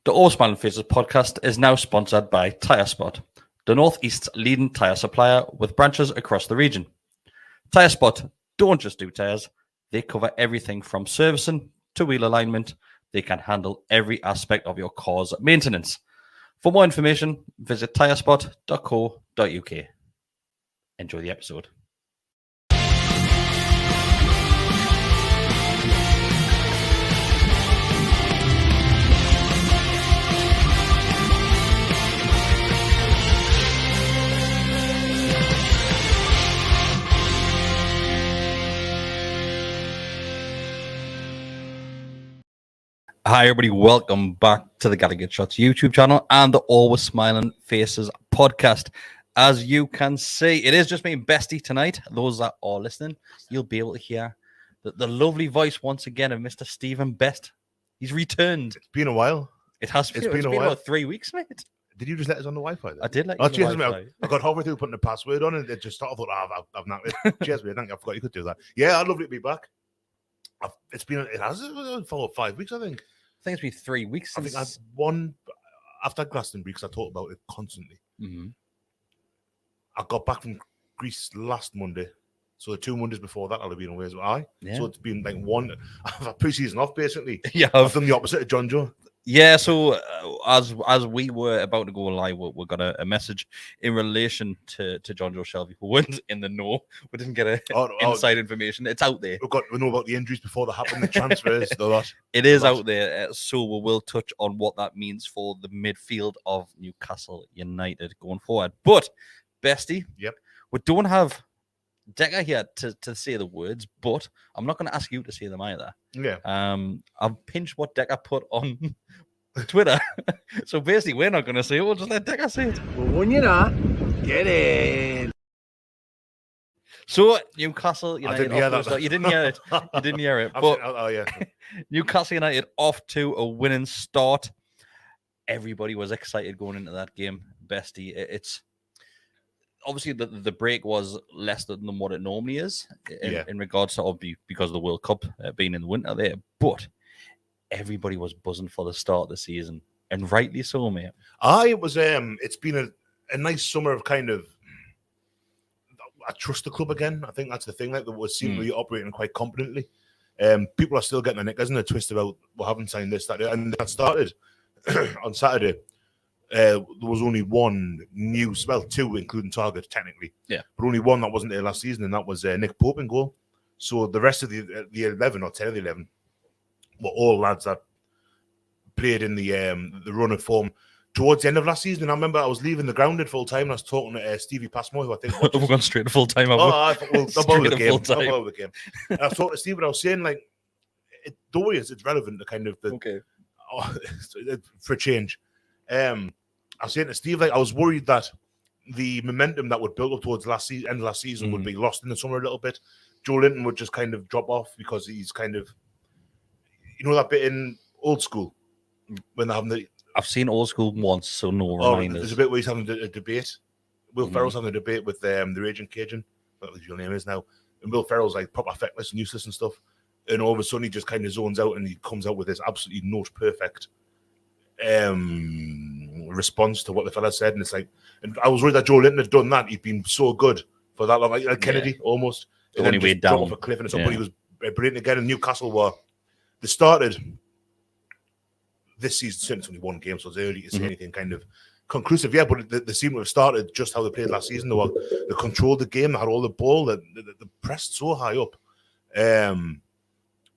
The All Smiling Faces podcast is now sponsored by Tyre Spot, the Northeast's leading tyre supplier with branches across the region. Tyre Spot don't just do tyres, they cover everything from servicing to wheel alignment. They can handle every aspect of your car's maintenance. For more information, visit tyrespot.co.uk. Enjoy the episode. Hi, everybody. Welcome back to the Gallowgateshots YouTube channel and the Always Smiling Faces podcast. As you can see, it is just me and Besty tonight. Those that are listening, you'll be able to hear the lovely voice once again of Mr. Stephen Best. He's returned. It's been a while. It has been. It's been about 3 weeks, mate. Did you just let us on the Wi-Fi then? I did let you on the Wi-Fi. I got halfway through putting the password on and it just started. I thought, I've not. Cheers, mate. Thank you. I forgot you could do that. Yeah, I'd love it to be back. It has 4 or 5 weeks, I think. I think it's been 3 weeks. I think I've won after Glastonbury because I talked about it constantly. Mm-hmm. I got back from Greece last Monday, so the 2 Mondays before that I'll have been away as well. Yeah. So it's been like one. I've had pre-season off basically. Yeah, I've done the opposite of John Joe. Yeah, so as we were about to go live, we got a message in relation to John Joe Shelby, who wasn't in the know. We didn't get inside information. It's out there. We know about the injuries before they happen, the transfers, the lot. It is out there. So we will touch on what that means for the midfield of Newcastle United going forward. But, Besty, yep, we don't have Decker here to say the words, but I'm not going to ask you to say them either. Yeah. I've pinched what Decker put on Twitter. So basically, we're not going to say it. We'll just let Decker say it. Well, when you're not, get in. So, Newcastle United. I didn't hear that. You didn't hear it. You didn't hear it. But yeah. Newcastle United off to a winning start. Everybody was excited going into that game. Besty, it's obviously the break was less than what it normally is in regards to because of the World Cup being in the winter there. But everybody was buzzing for the start of the season, and rightly so, mate. It was. It's been a nice summer of kind of. I trust the club again. I think that's the thing. Like, we seem to be operating quite competently. People are still getting their neck, isn't a twist about we haven't signed this, that, and that started on Saturday. There was only one new, two including Target technically, but only one that wasn't there last season, and that was Nick Pope in goal. So the rest of the 11 or 10 of the 11 were all lads that played in the run of form towards the end of last season. And I remember I was leaving the ground at full time and I was talking to Stevie Passmore, who I think we've gone straight to full time. I thought, well, I'm over the game. And I was talking to Steve, and I was saying, like, don't worry, it's relevant to kind of for a change. I was saying to Steve, like, I was worried that the momentum that would build up towards end of last season would be lost in the summer a little bit. Joe Linton would just kind of drop off because he's kind of, that bit in Old School when they're having I've seen Old School once, so no reminders. There's a bit where he's having a debate. Will Ferrell's having a debate with the Raging Cajun, what his real name is now, and Will Ferrell's like proper feckless and useless and stuff. And all of a sudden he just kind of zones out and he comes out with this absolutely not perfect response to what the fella said, and it's like, and I was worried that Joe Linton had done that. He'd been so good for that long, like Kennedy almost, and then just drop off a cliff, and somebody was brilliant again. And Newcastle they started this season. It's only one game, so it's early to say anything kind of conclusive. But they seem to have started just how they played last season. They controlled the game, they had all the ball, they pressed so high up, and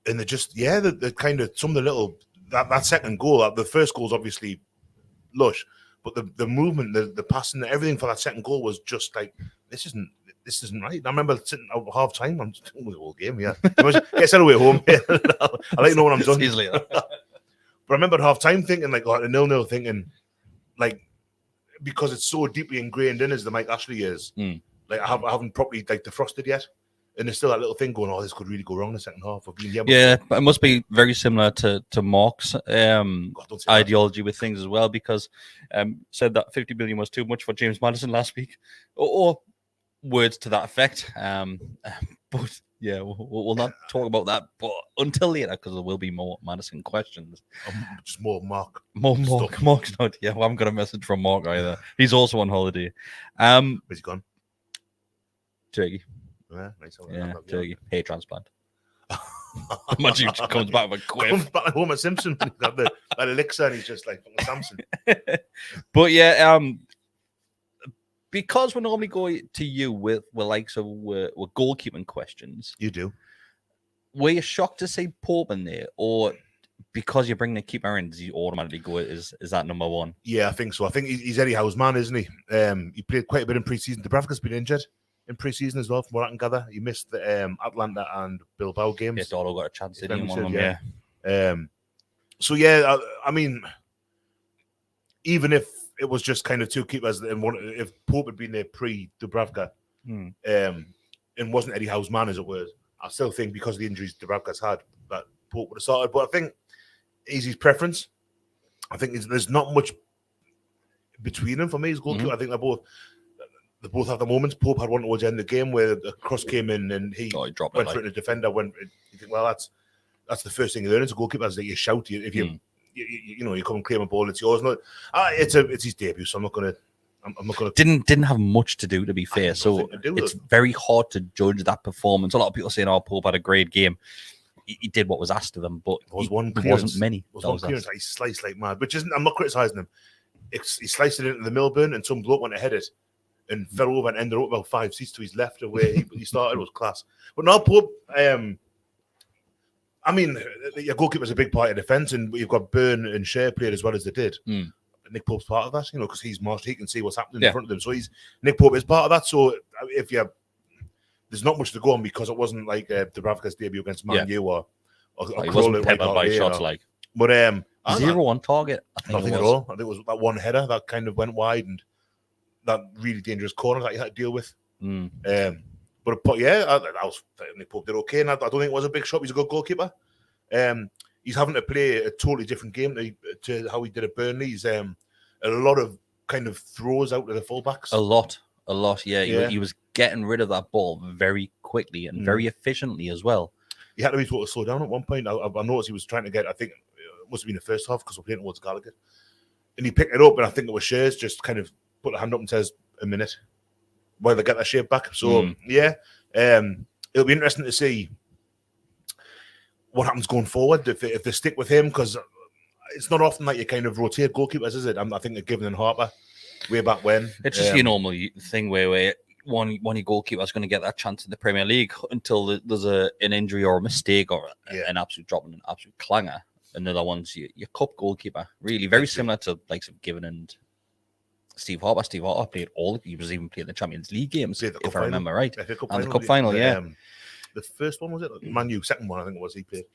they just they kind of some of the little. That second goal, the first goal is obviously lush, but the movement, the passing, everything for that second goal was just like, this isn't right. I remember sitting out half time. I'm just doing the whole game. Yeah, get sent away home. I like to know when I'm done. Easily. But I remember at half time thinking like a 0-0, thinking like, because it's so deeply ingrained in us, the Mike Ashley is. Like I haven't properly like defrosted yet. And there's still that little thing going, this could really go wrong in the second half. But it must be very similar to Mark's ideology with things as well, because said that 50 million was too much for James Maddison last week. Or words to that effect. But yeah, we'll not talk about that. But until later, because there will be more Madison questions. Just more Mark. Mark's not. Yeah, well, I haven't got a message from Mark either. He's also on holiday. Where's he gone? Turkey. Yeah, nice. Yeah, Turkey. Hair transplant. Imagine he just comes back with a quiff. Comes back like Homer Simpson. He's got that elixir and he's just like Samson. But yeah, because we normally go to you with goalkeeping questions. You do. Were you shocked to see Pope in there, or because you bring the keeper in, does he automatically go? Is that number one? Yeah, I think so. I think he's Eddie Howe's man, isn't he? He played quite a bit in pre-season. Dubravka's been injured in pre-season as well, from what I can gather. He missed the Atlanta and Bilbao games. Yeah, Dolo got a chance to in one of them, yeah. So yeah, I mean, even if it was just kind of two keepers, and if Pope had been there pre-Dubravka, and wasn't Eddie Howe's man, as it were, I still think because of the injuries Dubravka's had, that Pope would have started. But I think he's his preference. I think there's not much between them for me as goalkeeper. I think they both have the moments. Pope had one towards the end of the game where the cross came in and he went for it in a defender. When you think, well, that's the first thing you learn as a goalkeeper, is that you shout. If you come and claim a ball, it's yours. It's his debut, so I'm not gonna. Didn't have much to do, to be fair. So it's very hard to judge that performance. A lot of people saying, "Oh, Pope had a great game." He did what was asked of him, but there wasn't many. There was one clearance he sliced like mad, which isn't. I'm not criticising him. He sliced it into the Milburn, and some bloke went to head it and fell over and ended up about 5 seats to his left of where he started. It was class. But now Pope, I mean, your goalkeeper's a big part of defence, and you've got Byrne and Shea played as well as they did. Nick Pope's part of that, because he's master. He can see what's happening in front of them. So Nick Pope is part of that. So there's not much to go on because it wasn't like Dubravka's debut against Man U or he wasn't peppered by shots But 0 on target. Nothing at all. I think it was that one header that kind of went wide and that really dangerous corner that you had to deal with. But yeah, Nick Pope did okay, and I don't think it was a big shot. He's a good goalkeeper. He's having to play a totally different game to how he did at Burnley. He's a lot of kind of throws out to the fullbacks. A lot. Yeah. He was getting rid of that ball very quickly and very efficiently as well. He had to be told to slow down at one point. I noticed he was trying to get, I think it must have been the first half because we're playing towards Gallowgate. And he picked it up, and I think it was Shears just kind of put a hand up and says, a minute, while they get their shape back. So, it'll be interesting to see what happens going forward if they stick with him, because it's not often that you kind of rotate goalkeepers, is it? I think they're Given and Harper way back when. It's just your normal thing where one of your goalkeepers going to get that chance in the Premier League until there's an injury or a mistake or an absolute drop and an absolute clanger. Another one's your cup goalkeeper. Really very similar to likes of Given and Steve Harper. Steve Harper played he was even playing the Champions League games, if I remember right. And the cup final, the first one was it? Man U, second one I think it was he played.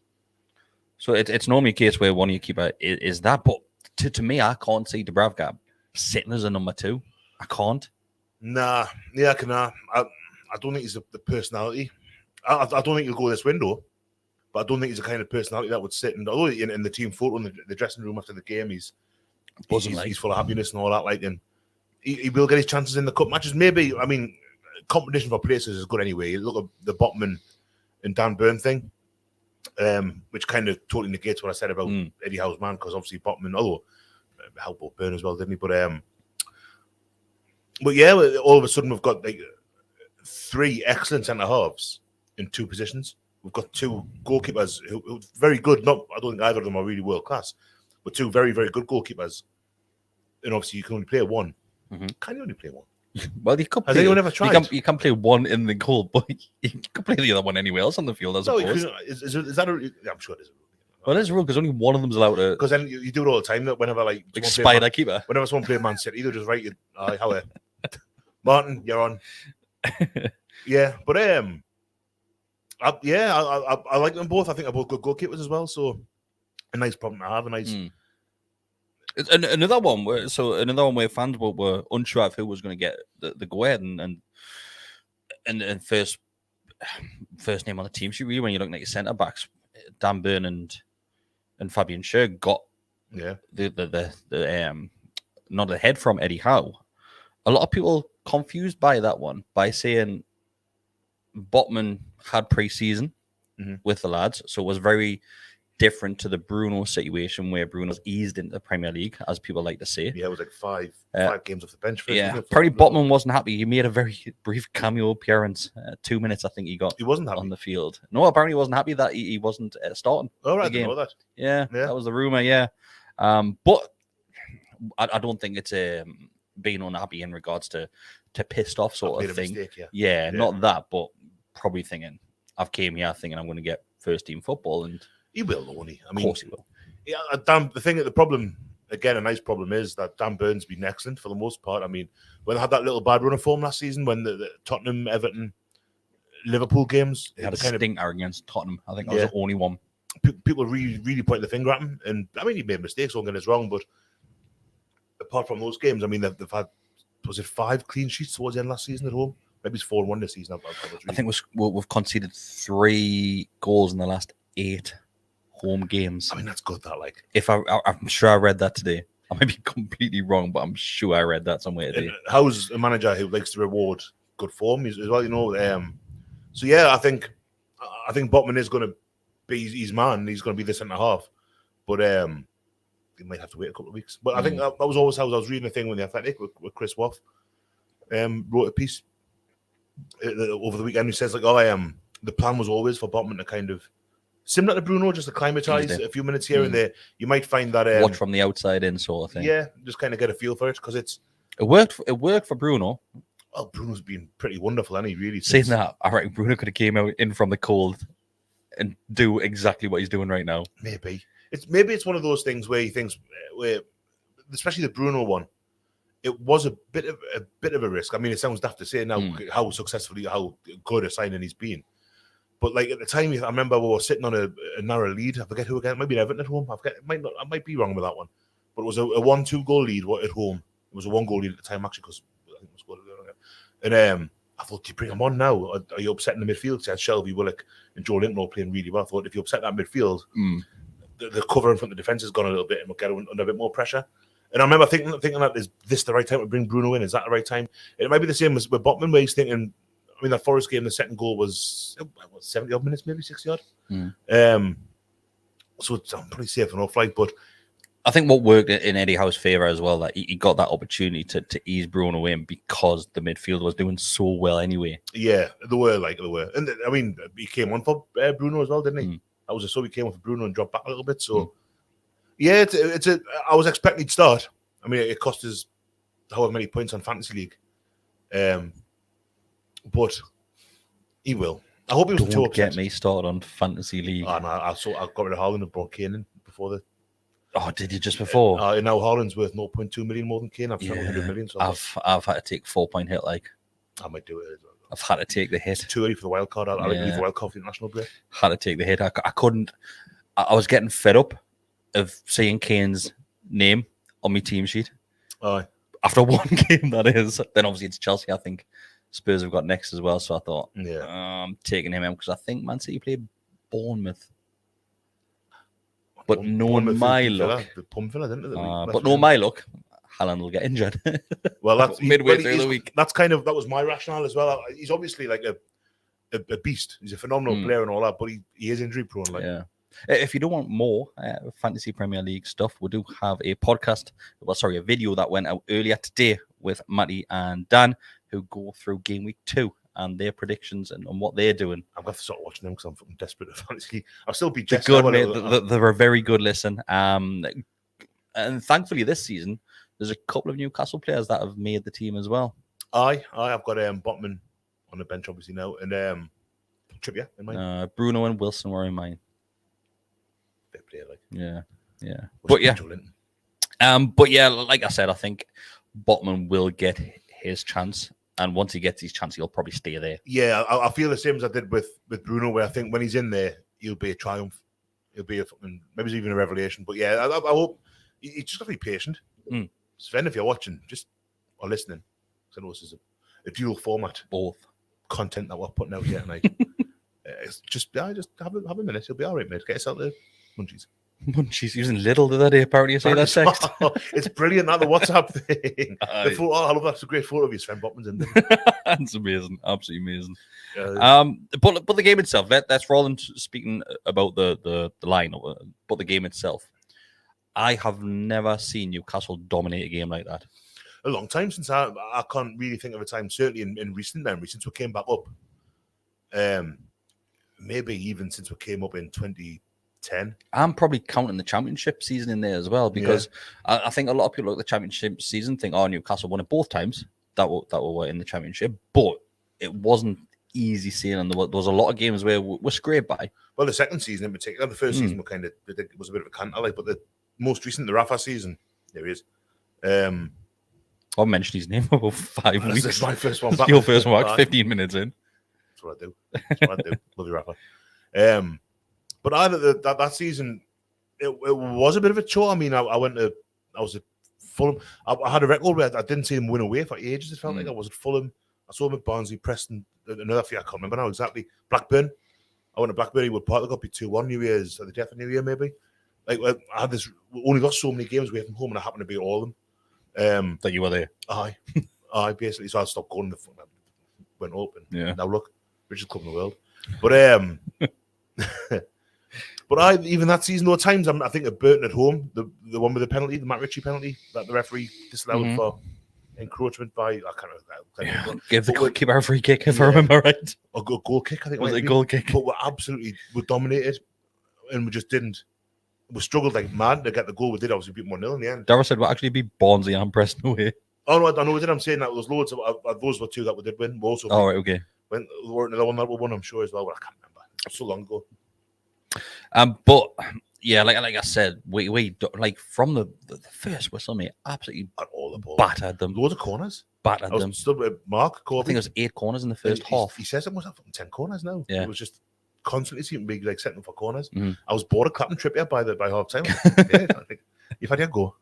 So it's normally a case where one of your keeper is that, but to me, I can't see Dubravka sitting as a number 2. I can't. Nah, I can. I don't think he's the personality. I don't think he'll go this window, but I don't think he's the kind of personality that would sit. And although in the team photo in the dressing room after the game, he's full of happiness and all that. And he will get his chances in the cup matches. Maybe, I mean, competition for places is good anyway. Look at the Botman and Dan Byrne thing, which kind of totally negates what I said about Eddie Howe's man, because obviously Botman, although helped both Byrne as well, didn't he? But yeah, all of a sudden we've got like 3 excellent centre halves in 2 positions. We've got 2 goalkeepers who are very good. I don't think either of them are really world class, but 2 very, very good goalkeepers. And obviously you can only play one. Can you only play one? Well, you could. Has anyone ever tried? You can play one in the goal, but you can play the other one anywhere else on the field. Is that I'm sure it is. Well, there's a rule because only one of them's allowed to. Because then you do it all the time. That whenever spider keeper, whenever someone plays Man City, they'll just write you, how Martin, you're on. Yeah, but I like them both. I think they're both good goalkeepers as well. So a nice problem to have. A nice. Another one where fans were unsure of who was going to get the go ahead and first name on the team sheet. Really, when you're looking at your centre backs, Dan Byrne and Fabian Schär got the nod ahead from Eddie Howe. A lot of people confused by that one by saying Botman had pre-season with the lads, so it was very different to the Bruno situation where Bruno's eased into the Premier League, as people like to say. Yeah, it was like five games off the bench. First, Probably Botman wasn't happy. He made a very brief cameo appearance. 2 minutes, I think he got. He wasn't happy on the field. No, apparently he wasn't happy that he wasn't starting. Oh, right, the game. I didn't know that. Yeah, that was the rumor. Yeah, but I don't think it's being unhappy in regards to pissed off sort of thing. Mistake, yeah, not that, but probably thinking I've came here thinking I'm going to get first team football, and he will, won't he? I mean, of course he will. Yeah, the problem again, a nice problem is that Dan Burn's been excellent for the most part. I mean, when they had that little bad run of form last season, when the Tottenham, Everton, Liverpool games, they had a stinker against Tottenham. I think that yeah, was the only one. People really pointing the finger at him, and I mean, he made mistakes, don't get us wrong, but apart from those games, I mean, they've had, was it 5 clean sheets towards the end last season at home? Maybe it's 4-1 this season. I think we've conceded 3 goals in the last 8 home games. I mean, that's good. That I'm sure I read that today. I might be completely wrong, but I'm sure I read that somewhere today. How's a manager who likes to reward good form as well? You know, so yeah, I think Botman is going to be his man. He's going to be the centre half, but he might have to wait a couple of weeks. But I think that was always how I was reading a thing with the Athletic with Chris Woff. Wrote a piece over the weekend. He says like, the plan was always for Botman to kind of, similar to Bruno, just acclimatise a few minutes here and there. You might find that watch from the outside in sort of thing. Yeah, just kind of get a feel for it because it worked for Bruno. Well, Bruno's been pretty wonderful, hasn't he? Really. Saying that, I reckon Bruno could have came out in from the cold and do exactly what he's doing right now. Maybe it's one of those things where he thinks, especially the Bruno one, it was a bit of a risk. I mean, it sounds daft to say now how good a signing he's been. But like at the time, I remember we were sitting on a narrow lead. I forget who again. Maybe Everton at home. I forget. I might be wrong with that one. But it was a 1-2 goal lead at home. It was a 1 goal lead at the time actually because I think it was and I thought, do you bring him on now? Are you upsetting the midfield? So Shelby, Willock, and Joe Linton all playing really well. I thought if you upset that midfield, the cover in front of the defence has gone a little bit and we'll get under a bit more pressure. And I remember thinking that is this the right time to bring Bruno in? Is that the right time? It might be the same as with Botman, where he's thinking. I mean, that Forest game, the second goal was 70 odd minutes, maybe 60 odd. So I'm pretty safe enough, like. But I think what worked in Eddie Howe's favour as well, that he got that opportunity to ease Bruno in because the midfield was doing so well anyway. Yeah, they were, and I mean, he came on for Bruno as well, didn't he? That was so he came off for Bruno and dropped back a little bit. So yeah, I was expecting he'd start. I mean, it cost us however many points on Fantasy League. But he will. I hope he was too upset. Get me started on Fantasy League. Oh, no, I got rid of Haaland and brought Kane in before the. Oh, did you just before? Now Haaland's worth 0.2 million more than Kane. I've spent 100 million. So I've had to take 4-point hit. Like I might do it. I've had to take the hit. It's too early for the wild card. I'll leave the wild card for the national break. Had to take the hit. I couldn't. I was getting fed up of seeing Kane's name on my team sheet. After one game, that is. Then obviously it's Chelsea. I think Spurs have got next as well, so I thought, I'm taking him out because I think Man City played Bournemouth. But knowing my luck, but knowing my luck, Haaland will get injured. Well, that's midway through the week. That was my rationale as well. He's obviously like a beast. He's a phenomenal player and all that, but he is injury prone. Like. Yeah. If you don't want more Fantasy Premier League stuff, we do have a podcast. A video that went out earlier today with Matty and Dan, who go through game week 2 and their predictions and what they're doing. I've got to start watching them because I'm fucking desperate for fantasy. I'll still be just good, mate. They're a very good listen. And thankfully this season, there's a couple of Newcastle players that have made the team as well. I've got Botman on the bench obviously now, and Trippier in mine. Bruno and Wilson were in mine. Fair play, like. Yeah. But yeah, like I said, I think Botman will get his chance, and once he gets his chance, he'll probably stay there. Yeah, I feel the same as I did with Bruno, where I think when he's in there, he'll be a triumph. He'll be maybe even a revelation. But yeah, I hope you just got to be patient. Sven, if you're watching, or listening, because I know this is a dual format, both content that we're putting out here tonight. Just have a minute. You'll be all right, mate. Get yourself the munchies. She's using little the other day, apparently. You say that text. It's brilliant, that the WhatsApp thing. The photo, I love that. It's a great photo of you, Sven Botman's in there. That's amazing. Absolutely amazing. But the game itself, that's rather than speaking about the line, but the game itself. I have never seen Newcastle dominate a game like that. A long time since I can't really think of a time, certainly in recent memory, since we came back up. Maybe even since we came up in 2010. I'm probably counting the championship season in there as well, because I think a lot of people look at the championship season think, oh, Newcastle won it both times that were in the championship, but it wasn't easy sailing. There was a lot of games where we're scraped by. Well, the second season in particular, the first season it was a bit of a canter, but the most recent, the Rafa season, there he is. I've mentioned his name for about 5 weeks. This is my first one back. Your first one back, 15 minutes in. That's what I do. Love you, Rafa. But that season, it was a bit of a chore. I mean, I was at Fulham. I had a record where I didn't see him win away for ages. It felt like I was at Fulham. I saw him at Barnsley, Preston, another few, I can't remember now exactly. Blackburn. I went to Blackburn, he would part, got 2-1 New Year's, at the death of New Year, maybe. Like, I had only got so many games away from home, and I happened to be at all of them. That you were there? Aye, basically. So I stopped going. Went open. Yeah. Now look, richest club in the world. But but even that season, there were times I think at Burton at home, the one with the penalty, the Matt Ritchie penalty that the referee disallowed for encroachment by, I can't remember. Give the goalkeeper a free kick, if I remember right. A goal kick, I think. Was it a goal kick? But we dominated, and we just didn't. We struggled like mad to get the goal. We did obviously beat 1-0 in the end. Dara said we'll actually be Barnsley and Preston away. Oh no, I know we did. I'm saying that there was loads of those were two that we did win. We also right, okay. Went another one that we won, I'm sure as well, but I can't remember. It was so long ago. But yeah, like I said, we like from the first whistle, mate, absolutely at all the ball, battered them. Loads of corners. Battered them. Stood with Mark Corby. I think it was 8 corners in the first half. He says it was 10 corners now. Yeah. It was just constantly seemed to be like setting them for corners. Mm-hmm. I was bored of clapping Trippier by half time. Yeah, I think you've had your go.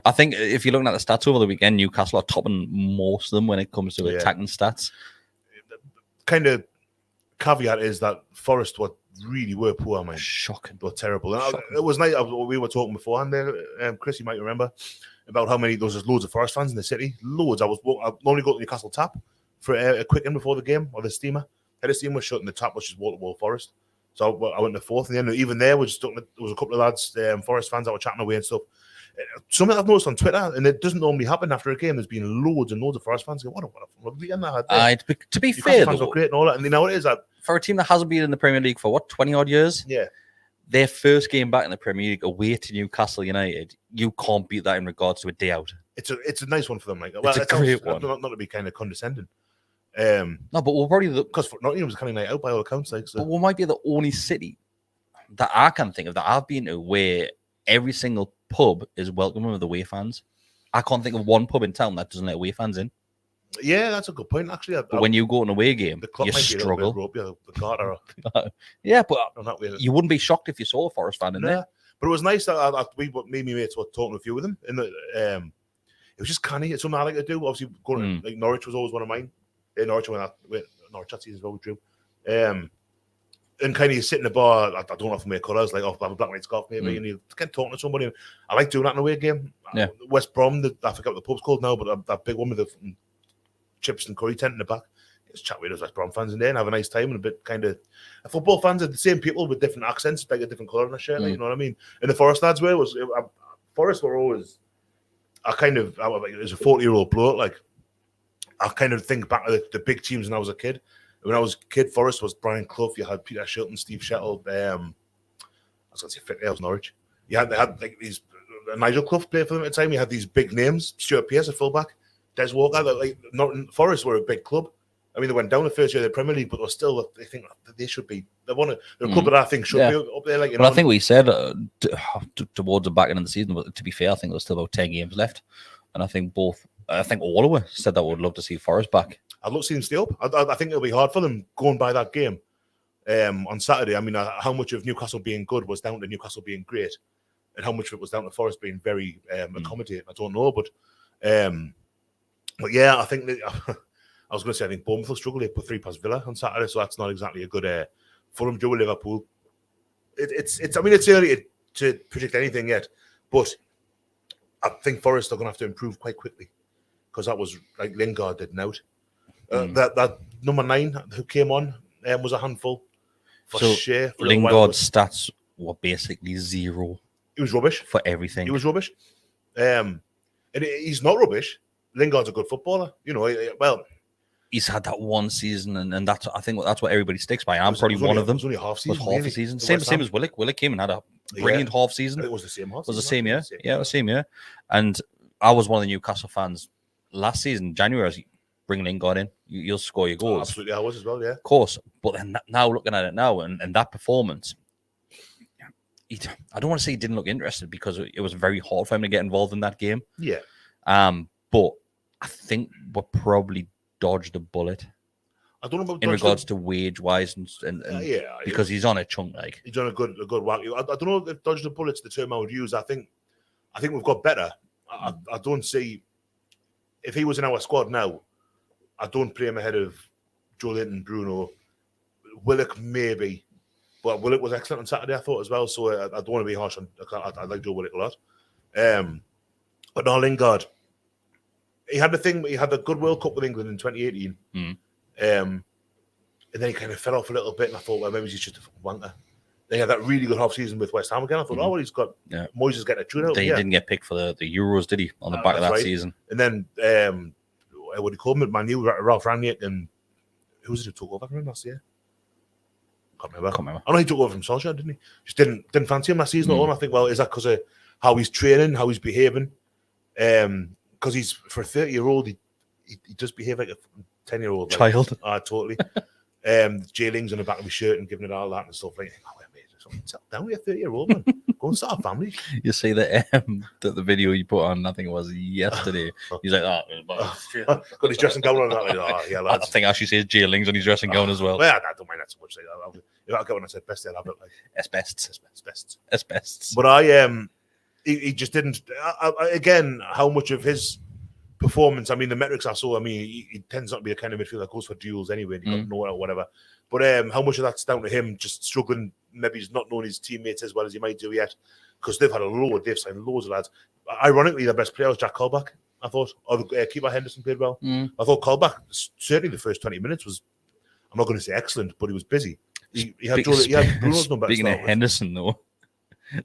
I think if you're looking at the stats over the weekend, Newcastle are topping most of them when it comes to attacking stats. Kind of caveat is that Forest really were poor, man. Shocking. They were terrible. And it was nice. We were talking beforehand there, Chris, you might remember, about how many, there was loads of Forest fans in the city. Loads. I normally go to Newcastle Tap for a quick in before the game, or the steamer. The steamer was shut and the tap was just wall-to-wall Forest. So I went to fourth in the end. Even there, there was a couple of lads, Forest fans that were chatting away and stuff. Something I've noticed on Twitter, and it doesn't normally happen after a game, there's been loads and loads of Forest fans going, what a weekend I had there. To be fair, fans were great and all that. And you know what it is? For a team that hasn't been in the Premier League for 20-odd years? Yeah. Their first game back in the Premier League away to Newcastle United, you can't beat that in regards to a day out. It's a nice one for them. Like, it's a great one. Not to be kind of condescending. No, but we're probably because Nottingham was kind of night out by all accounts. Like, so. But we might be the only city that I can think of that I've been to where every single pub is welcoming with away fans. I can't think of one pub in town that doesn't let away fans in. Yeah, that's a good point, actually. But when you go to an away game, you struggle. The Carter. Yeah, but you wouldn't be shocked if you saw a Forest fan in there. But it was nice that me and my mates were talking to a few of them. And it was just canny. It's something I like to do. Obviously, going to, like Norwich was always one of mine. Norwich when Norwich that season as well with Drew. And kind of you sit in the bar, I don't often wear colours, like I'll have a black and white scarf maybe, and you get talking to somebody. And I like doing that in a away game. Yeah. West Brom, I forget what the pub's called now, but that big one with the chips and curry tent in the back. Just chat with those West Brom fans in there and have a nice time, and a bit kind of football fans are the same people with different accents, like a different colour on their shirt, like, you know what I mean? And the Forest lads Forest were always, as a 40-year-old bloke, like I kind of think back to the big teams when I was a kid. When I was a kid, Forest was Brian Clough. You had Peter Shilton, Steve Shettle. I was going to say Fit was Norwich. They had like these. Nigel Clough played for them at the time. You had these big names. Stuart Pearce, a fullback. Des Walker. Like Forest were a big club. I mean, they went down the first year of the Premier League, but they're still. They think they should be. They're a club that I think should be up there. Like, but I think we said towards the back end of the season. But to be fair, I think there's still about 10 games left, and I think all of us said that we'd love to see Forest back. I'd love to see them stay up. I think it'll be hard for them going by that game on Saturday. I mean, how much of Newcastle being good was down to Newcastle being great, and how much of it was down to Forest being very accommodating, I don't know. But yeah, I think I was going to say I think Bournemouth will struggle. They put 3 past Villa on Saturday, so that's not exactly a good Fulham drew with Liverpool. It's early to to predict anything yet, but I think Forest are going to have to improve quite quickly because that was like Lingard did out. That number 9 who came on was a handful. For Lingard's stats were basically 0. He was rubbish for everything. He was rubbish, and he's not rubbish. Lingard's a good footballer, well. He's had that one season, and that's I think that's what everybody sticks by. I'm probably one of them. It was only a half season. It was half a season. Same as Willock. Willock came and had a brilliant half season. It was the same half. It was the same year. Yeah, it was the same year. And I was one of the Newcastle fans last season, January. I was bring Lingard in. You'll score your goals. Absolutely, I was as well. Yeah, of course. But then now looking at it now and that performance, I don't want to say he didn't look interested because it was very hard for him to get involved in that game. Yeah. But I think we're probably dodged a bullet. I don't know about in regards to wage wise and because he's on a chunk like he's on a good whack. I don't know if dodged the bullet's the term I would use. I think we've got better. I don't see if he was in our squad now. I don't play him ahead of Joe Linton, Bruno, Willock maybe, but Willock was excellent on Saturday I thought as well. So I don't want to be harsh on. I like Joe Willock a lot, but no Lingard. He had the good World Cup with England in 2018. And then he kind of fell off a little bit, and I thought, well, maybe he's just a fucking wanker. Then he had that really good half season with West Ham again. I thought, he's got Moyes is getting a tune out. He didn't get picked for the Euros, did he? On the back of that season. And then what do you call him? Man, Ralph Rangnick, and who was it who took over from him last year? Can't remember. I know he took over from Solskjaer, didn't he? Just didn't fancy him last season at all. And I think, well, is that because of how he's training, how he's behaving? Because he's for a 30-year-old, he does behave like a 10-year-old child. Totally. Jailings on the back of his shirt and giving it all that and stuff like. Oh, mate, settle down with a 30-year-old man. Go and start a family. You see the video you put on. I think it was yesterday. He's like, got his dressing gown on. Like, yeah, lads. I think actually says Jailings on his dressing gown as well. Well, I don't mind that so much. If I get when I said best, I'll have it like asbestos. But he just didn't. Again, how much of his performance? I mean, the metrics I saw. I mean, he tends not to be a kind of midfielder that goes for duels anyway. And he got nowhere or whatever. But how much of that's down to him just struggling? Maybe he's not knowing his teammates as well as he might do yet, because they've signed loads of lads. Ironically, their best player was Jack Colback. I thought, or the keeper Henderson played well. I thought Colback certainly the first 20 minutes was. I'm not going to say excellent, but he was busy. He had Bruno's number. Speaking of Henderson, though,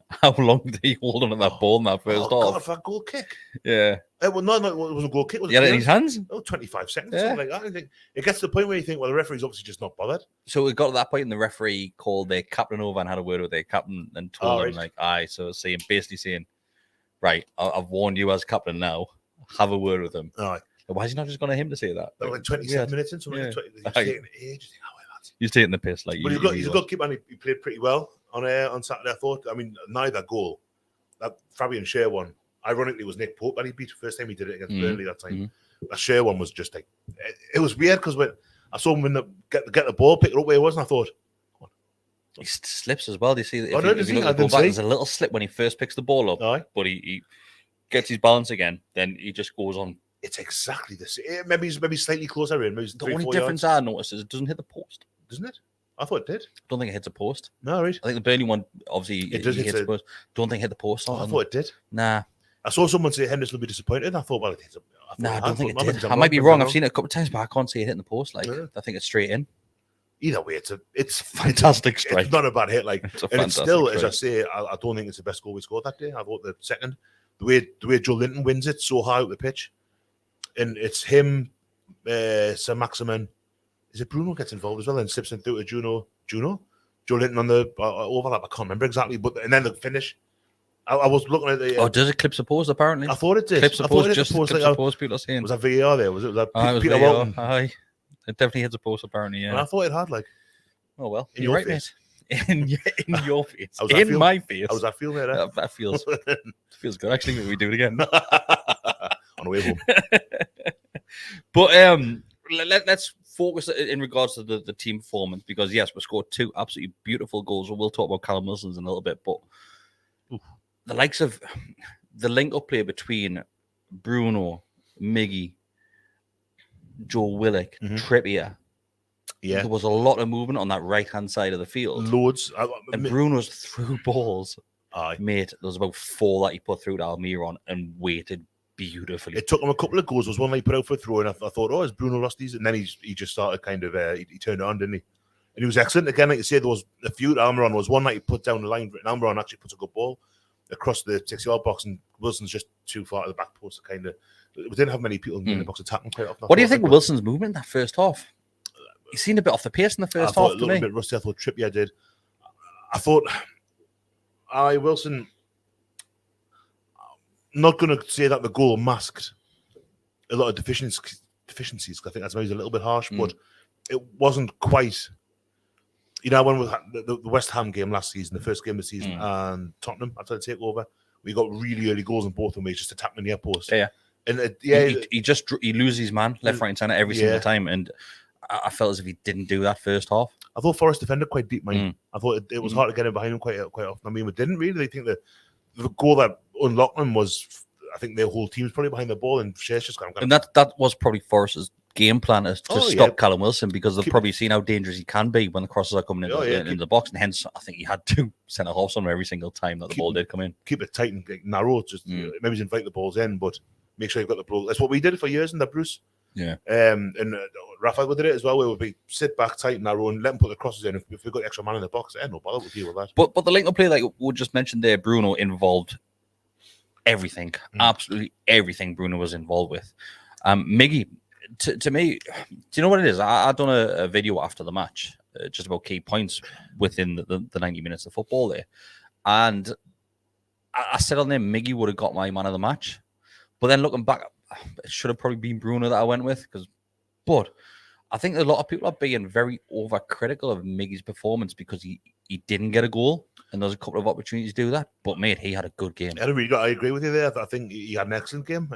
how long did he hold on to that ball in that first half? God, for a goal kick. Yeah. Well, no, it wasn't a goal kick. He had it in his hands? 25 seconds, something like that. I think it gets to the point where you think, well, the referee's obviously just not bothered. So it got to that point, and the referee called their captain over and had a word with their captain and told him, so basically saying, right, I've warned you as captain now, have a word with him. All right. Why is he not just going to him to say that? Like 27 minutes into it. He's taking ages. He's taking the piss. But he's a good keeper, and he played pretty well on Saturday, I thought. I mean, neither goal. That Fabian Schär one, ironically, was Nick Pope that he beat the first time he did it against Burnley that time. That Schär one was just like, it was weird because when I saw him get the ball, pick it up where he was, and I thought, he slips as well. Do you see? If you look at there's a little slip when he first picks the ball up, but he gets his balance again, then he just goes on. It's exactly the same. Maybe slightly closer in. Maybe the only difference I noticed is it doesn't hit the post. Doesn't it? I thought it did. Don't think it hits a post. No, right. I think the Burnley one, obviously, it does hit the post. Don't think it hit the post. I thought it did. Nah. I saw someone say Henderson will be disappointed. I thought, well, it hits. I don't think it did. I might be wrong. I've seen it a couple of times, but I can't see it hitting the post. I think it's straight in. Either way, it's fantastic strike. It's not a bad hit. It's still, strike. As I say, I don't think it's the best goal we scored that day. I thought the second, the way Joe Linton wins it so high up the pitch, and it's him, Sir Maximin. Is it Bruno gets involved as well and slips in through to Joe Linton on the overlap. I can't remember exactly, and then the finish. I was looking at the. Does it clip the post? Apparently, I thought it did. Clips the post. Just clips the post. People are saying. Was that VAR there? Was it Peter Walton? Aye, it definitely hits the post. Apparently, yeah. And I thought it had Oh well, in your right, face. Mate. In your face. In my face. How was that feel there? That feels good. Actually, we do it again on the way home. But let's focus in regards to the team performance, because yes, we scored 2 absolutely beautiful goals. We'll talk about Callum Wilson's in a little bit, but the likes of the link-up play between Bruno, Miggy, Joe Willock, Trippier. Yeah, there was a lot of movement on that right-hand side of the field. Loads. And Bruno's through balls Aye. Mate, there was about 4 that he put through to Almiron and waited beautifully. It took him a couple of goals. There was one that he put out for a throw, and I thought, oh, has Bruno lost these? And then he just started kind of, he turned it on, didn't he? And he was excellent. Again, like you said, there was a few at Almiron. There was one that he put down the line, and Almiron actually puts a good ball across the 6-yard box, and Wilson's just too far to the back post. Kind of, we didn't have many people in the box attacking quite often. What do you think of Wilson's movement in that first half? He seemed a bit off the pace in the first half. A little bit rusty. I thought Trippier did. I thought, Wilson. Not going to say that the goal masked a lot of deficiencies. I think that's maybe a little bit harsh, but it wasn't quite. You know, when we had the West Ham game last season, the first game of the season, and Tottenham had to take over, we got really early goals in both of them. He just attacked in the near post. Yeah, and he loses his man left, right, and centre every single time, and I felt as if he didn't do that first half. I thought Forest defended quite deep, man. I thought it was hard to get in behind him quite often. I mean, we didn't really think that the goal that unlocked them was, I think their whole team was probably behind the ball, and Share's just kind of. And that was probably Forest's game plan to stop Callum Wilson, because they've probably seen how dangerous he can be when the crosses are coming in the box, and hence I think he had 2 centre halves on him every single time that the ball did come in. Keep it tight and narrow, just maybe just invite the balls in, but make sure you've got the ball. That's what we did for years in the Bruce. Yeah. And Rafael did it as well, where we'd be sit back tight and narrow and let him put the crosses in. If we've got extra man in the box, no bother with deal with that. But the link-up play, like we just mentioned there, Bruno involved everything, absolutely everything Bruno was involved with. Miggy, to me, do you know what it is? I done a video after the match, just about key points within the 90 minutes of football there. And I said on there, Miggy would have got my man of the match. But then looking back, it should have probably been Bruno that I went with. But I think a lot of people are being very overcritical of Miggy's performance because he didn't get a goal. And there's a couple of opportunities to do that. But, mate, he had a good game. I agree with you there. I think he had an excellent game.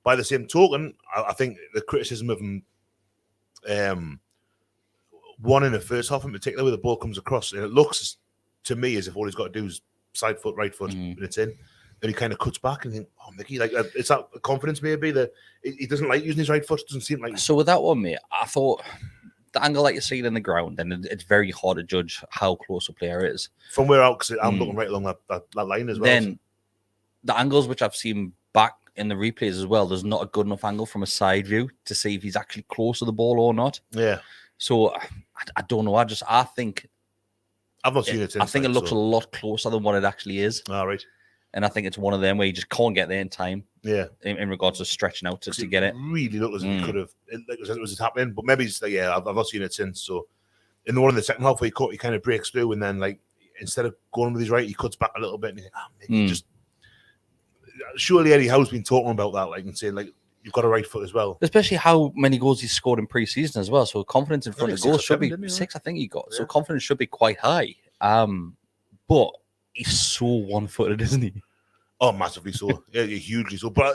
By the same token, I think the criticism of him, one in the first half in particular, where the ball comes across, and it looks to me as if all he's got to do is side foot, right foot, and it's in. And he kind of cuts back and think, oh, Mickey, like it's that confidence maybe that he doesn't like using his right foot. Doesn't seem like. So with that one, mate, I thought the angle that you see it in the ground, and it's very hard to judge how close a player is from where out, because I'm looking right along that line as well. Then the angles which I've seen back in the replays as well, there's not a good enough angle from a side view to see if he's actually close to the ball or not. Yeah. So I don't know. I think I've not seen it. I think it looks a lot closer than what it actually is. All right. And I think it's one of them where you just can't get there in time. Yeah. In regards to stretching out to get it. Really looked as if he could have. It was happening, but maybe it's like, I've not seen it since. So in the one in the second half where he kind of breaks through, and then like instead of going with his right, he cuts back a little bit, and you think, maybe just. Surely Eddie Howe's been talking about that, like, and saying like you've got a right foot as well. Especially how many goals he's scored in pre-season as well. So confidence in front of goals should be 6. I think he got. Yeah. So confidence should be quite high. But he's so one-footed, isn't he? Oh, massively so. Yeah, hugely so. But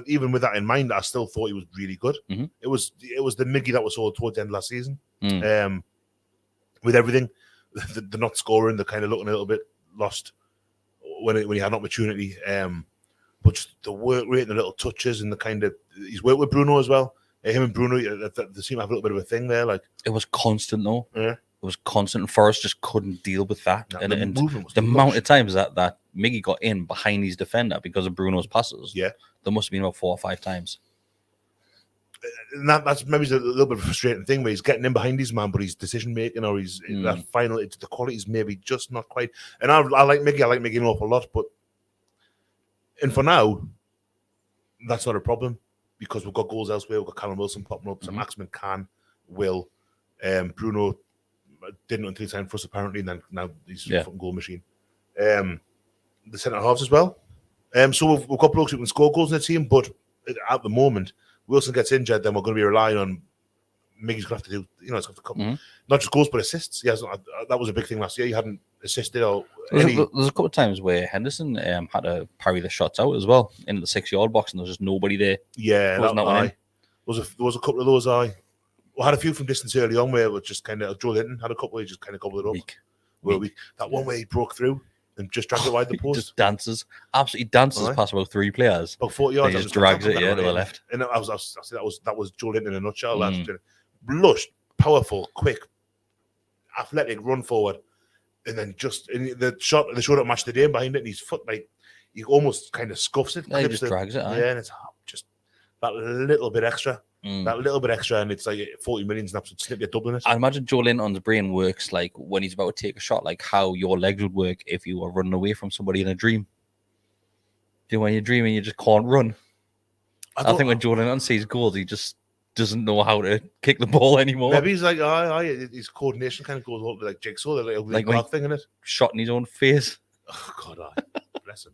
even with that in mind, I still thought he was really good. Mm-hmm. It was the Miggy that was sold towards the end of last season. With everything, the not scoring, the kind of looking a little bit lost when he had an opportunity. But just the work rate and the little touches and the kind of he's worked with Bruno as well. Him and Bruno, they seem to have a little bit of a thing there. Like it was constant though. Yeah. It was constant, and Forrest just couldn't deal with that. No, and the amount of times that Miggy got in behind his defender because of Bruno's passes, there must have been about 4 or 5 times. And that's maybe a little bit of a frustrating thing where he's getting in behind his man, but his decision making or his that final, the quality is maybe just not quite. And I like Miggy. I like Miggy an awful lot, and for now, that's not a problem because we've got goals elsewhere. We've got Callum Wilson popping up, so Maximin will, Bruno. Didn't until he signed for us apparently, and then now he's a fucking goal machine. The centre halves as well. So we've got blokes who can score goals in the team, but at the moment, Wilson gets injured, then we're going to be relying on Miggy's going to have to do, he's going to have to come, not just goals but assists. He hasn't. That was a big thing last year. He hadn't assisted or. There's a couple of times where Henderson had to parry the shots out as well into the 6-yard box, and there's just nobody there. Yeah, there was a couple of those. We had a few from distance early on where it was just kind of Joe Linton had a couple where he just kind of gobbled it up. That one where he broke through and just dragged it wide the post. Just dances, absolutely dances past about 3 players. About 40 yards. He just drags it to the left. And I that was Joe Linton in a nutshell. Lush, powerful, quick, athletic, run forward. And then the shot, they showed up Match the Day behind it, and his foot, like, he almost kind of scuffs it. Yeah, he just drags it. Yeah, and it's just that little bit extra. That little bit extra, and it's like 40 million snaps would slip you doubling it. I imagine Joe Linton's brain works like when he's about to take a shot, like how your legs would work if you were running away from somebody in a dream. You know, when you're dreaming, you just can't run. I think when Joe Linton sees goals, he just doesn't know how to kick the ball anymore. Maybe he's like, his coordination kind of goes all like jigsaw, like a thing in it. Shot in his own face. Oh, God, bless him.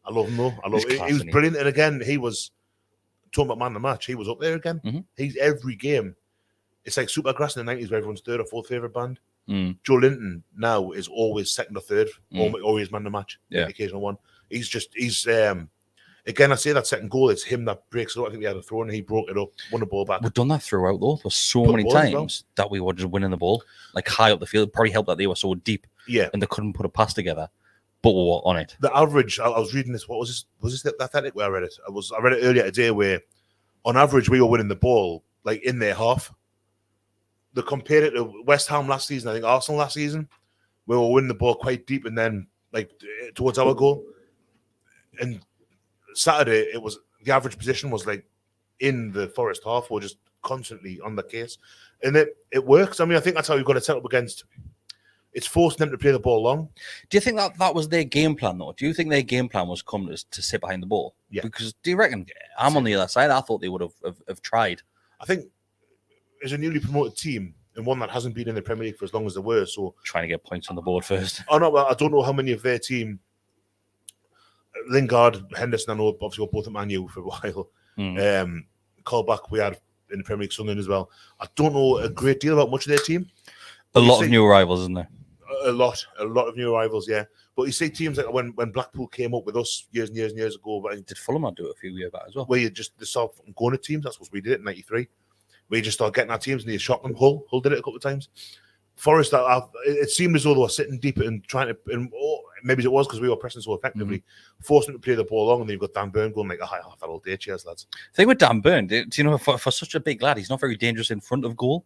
I love him, though. He was brilliant. And again, he was... Talking about man of the match, he was up there again. He's every game. It's like Supergrass in the 90s where everyone's third or fourth favourite band. Joe Linton now is always second or third, always man of the match. Yeah. The occasional one. He's again, I say that second goal, it's him that breaks it up. I think we had a throw and he broke it up, won the ball back. We've done that throughout, though. There were so many times that we were just winning the ball, like high up the field. Probably helped that they were so deep and they couldn't put a pass together. But we were on it. The average, I was reading this, what was this? Was this the Athletic where I read it? I read it earlier today where on average we were winning the ball like in their half. They compared it to West Ham last season, I think Arsenal last season, where we were winning the ball quite deep and then like towards our goal. And Saturday, it was the average position was like in the Forest half. We're just constantly on the case. And it works. I mean, I think that's how you've got to set up against. It's forcing them to play the ball long. Do you think that was their game plan, though? Do you think their game plan was come to sit behind the ball? Yeah. Because do you reckon, I'm on the other side, I thought they would have tried. I think as a newly promoted team and one that hasn't been in the Premier League for as long as they were, so... Trying to get points on the board first. I don't know how many of their team... Lingard, Henderson, I know obviously we're both at Man U for a while. Callback we had in the Premier League Sunderland as well. I don't know a great deal about much of their team. A lot of new arrivals, isn't there? A lot of new arrivals, yeah. But you see teams like when Blackpool came up with us years and years and years ago. But did Fulham do it a few years back as well? Where you just start going to teams. That's what we did in '93. Where you just start getting our teams and you shock them. Hull did it a couple of times. Forest, it seemed as though they were sitting deep and trying to. And maybe it was because we were pressing so effectively, forcing them to play the ball long. And then you've got Dan Burn going like, "I have that all day, cheers, lads." The thing with Dan Burn, do you know, for such a big lad, he's not very dangerous in front of goal.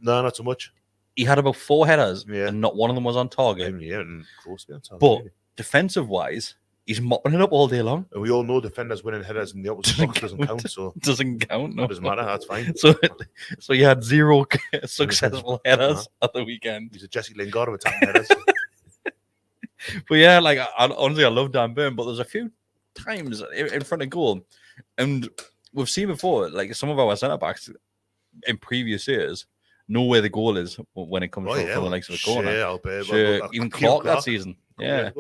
No, not so much. He had about 4 headers, and not one of them was on target. Yeah, and close to target. But defensive-wise, he's mopping it up all day long. And we all know defenders winning headers in the opposite box doesn't count. So doesn't count. No, it doesn't matter. That's fine. So you had 0 successful headers at the weekend. He's a Jesse Lingard of attacking headers. But yeah, like honestly, I love Dan Burn, but there's a few times in front of goal, and we've seen before, like some of our centre backs in previous years know where the goal is when it comes from the likes of the corner. Even Clark that season. Yeah.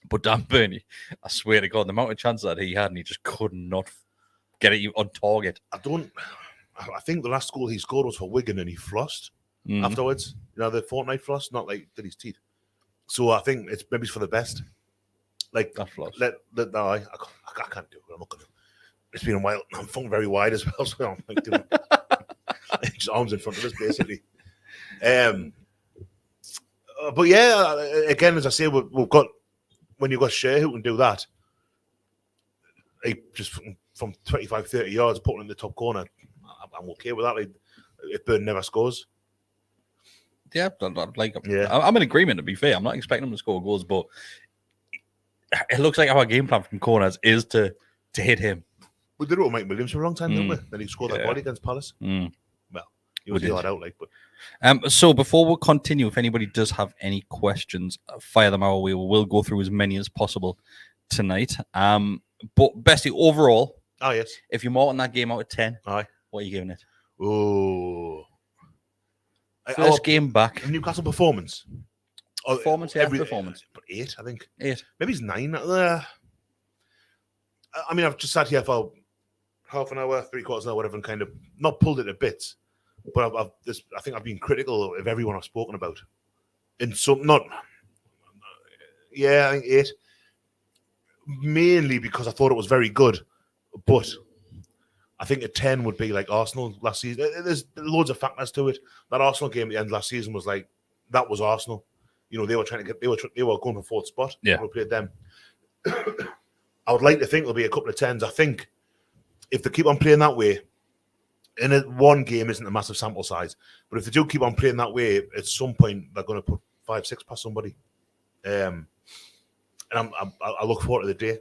But Dan Burn, I swear to God, the amount of chances that he had and he just could not get it on target. I think the last goal he scored was for Wigan and he flossed afterwards. You know, the fortnight floss, not like did his teeth. So I think it's maybe for the best. Like, that floss. No, I can't do it. I'm not going to. It's been a while. I'm flung very wide as well. So I'm like, just arms in front of us, basically. But yeah, again, as I say, we've got when you've got Shea who can do that, just from 25, 30 yards, putting in the top corner, I'm okay with that. Like, if Burn never scores. Yeah, I'm in agreement, to be fair. I'm not expecting him to score goals, but it looks like our game plan from corners is to hit him. We did it with Mike Williams for a long time, didn't we? Then he scored that volley against Palace. Well, he was that out, like. But so before we continue, if anybody does have any questions, fire them our way. We'll go through as many as possible tonight. But Besty, overall, yes. If you're marking that game out of 10, what are you giving it? Oh, first game back. Newcastle performance. Performance. But 8, I think. 8. Maybe it's 9. I mean, I've just sat here for half an hour, 3/4 hour, whatever, and kind of not pulled it to bits. But I think I've been critical of everyone I've spoken about. And so, I think 8. Mainly because I thought it was very good. But I think a 10 would be like Arsenal last season. There's loads of factors to it. That Arsenal game at the end last season was like, that was Arsenal. You know, they were trying to they were going for 4th spot. Yeah. We played them. I would like to think there'll be a couple of 10s. I think if they keep on playing that way, and one game isn't a massive sample size, but if they do keep on playing that way, at some point they're going to put 5-6 past somebody. And I look forward to the day.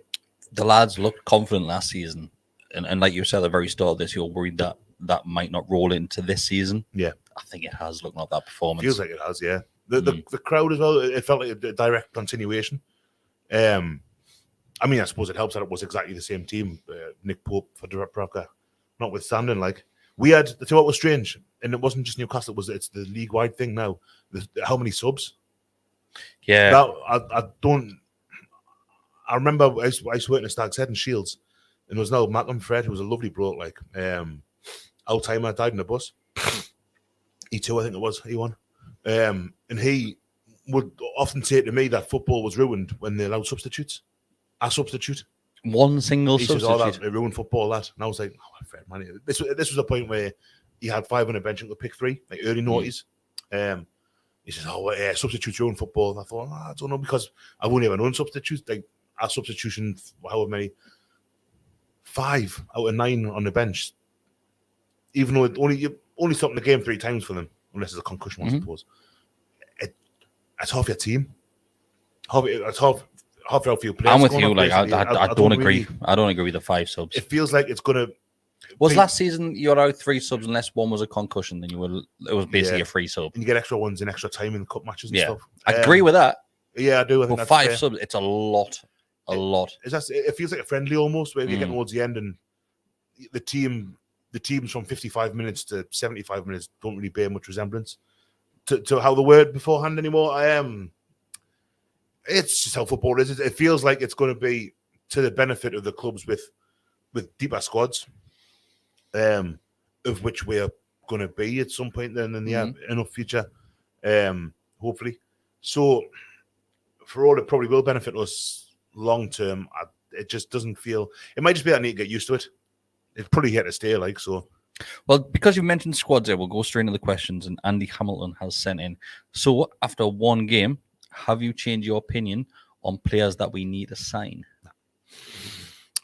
The lads looked confident last season, and like you said at the very start of this, you're worried that might not roll into this season. Yeah, I think it has, looking at that performance. Feels like it has, yeah. The crowd as well, it felt like a direct continuation. I mean, I suppose it helps that it was exactly the same team. Nick Pope for Dubravka, notwithstanding, like we had. To what was strange, and it wasn't just Newcastle. It's the league-wide thing now. How many subs? Yeah, I don't. I remember I used to work in a Stag's Head in Shields, and there was no Malcolm Fred, who was a lovely bloke. Like Alzheimer, died in a bus. E2, I think it was. He won. And he would often say to me that football was ruined when they allowed substitutes. A substitute. One single he substitute. Says, it ruined football, that. And I was like, oh, fair, man. This was a point where he had 5 on the bench and could pick 3, like early noughties. He says, oh, yeah, substitutes ruin football. And I thought, I don't know, because I wouldn't even own substitutes. Like, our substitution, however many, 5 out of 9 on the bench. Even though you only stopped the game 3 times for them, unless it's a concussion, I suppose. It's half your team. Half your players. I'm with you. Like I don't agree. I don't agree with the 5 subs. It feels like it's gonna. Last season you were out 3 subs unless one was a concussion? Then it was basically a free sub. And you get extra ones in extra time in the cup matches and stuff. I agree with that. Yeah, I do. I think but 5 subs, it's a lot. It feels like a friendly almost, where you're getting towards the end and the teams from 55 minutes to 75 minutes don't really bear much resemblance to how they were beforehand anymore. It's just how football is. It feels like it's going to be to the benefit of the clubs with deeper squads, of which we are going to be at some point then in the enough future, hopefully. So for all, it probably will benefit us long term. It just doesn't feel. It might just be that I need to get used to it. It's probably here to stay, like so. Well, because you mentioned squads there, we'll go straight into the questions. And Andy Hamilton has sent in. So after one game, have you changed your opinion on players that we need to sign?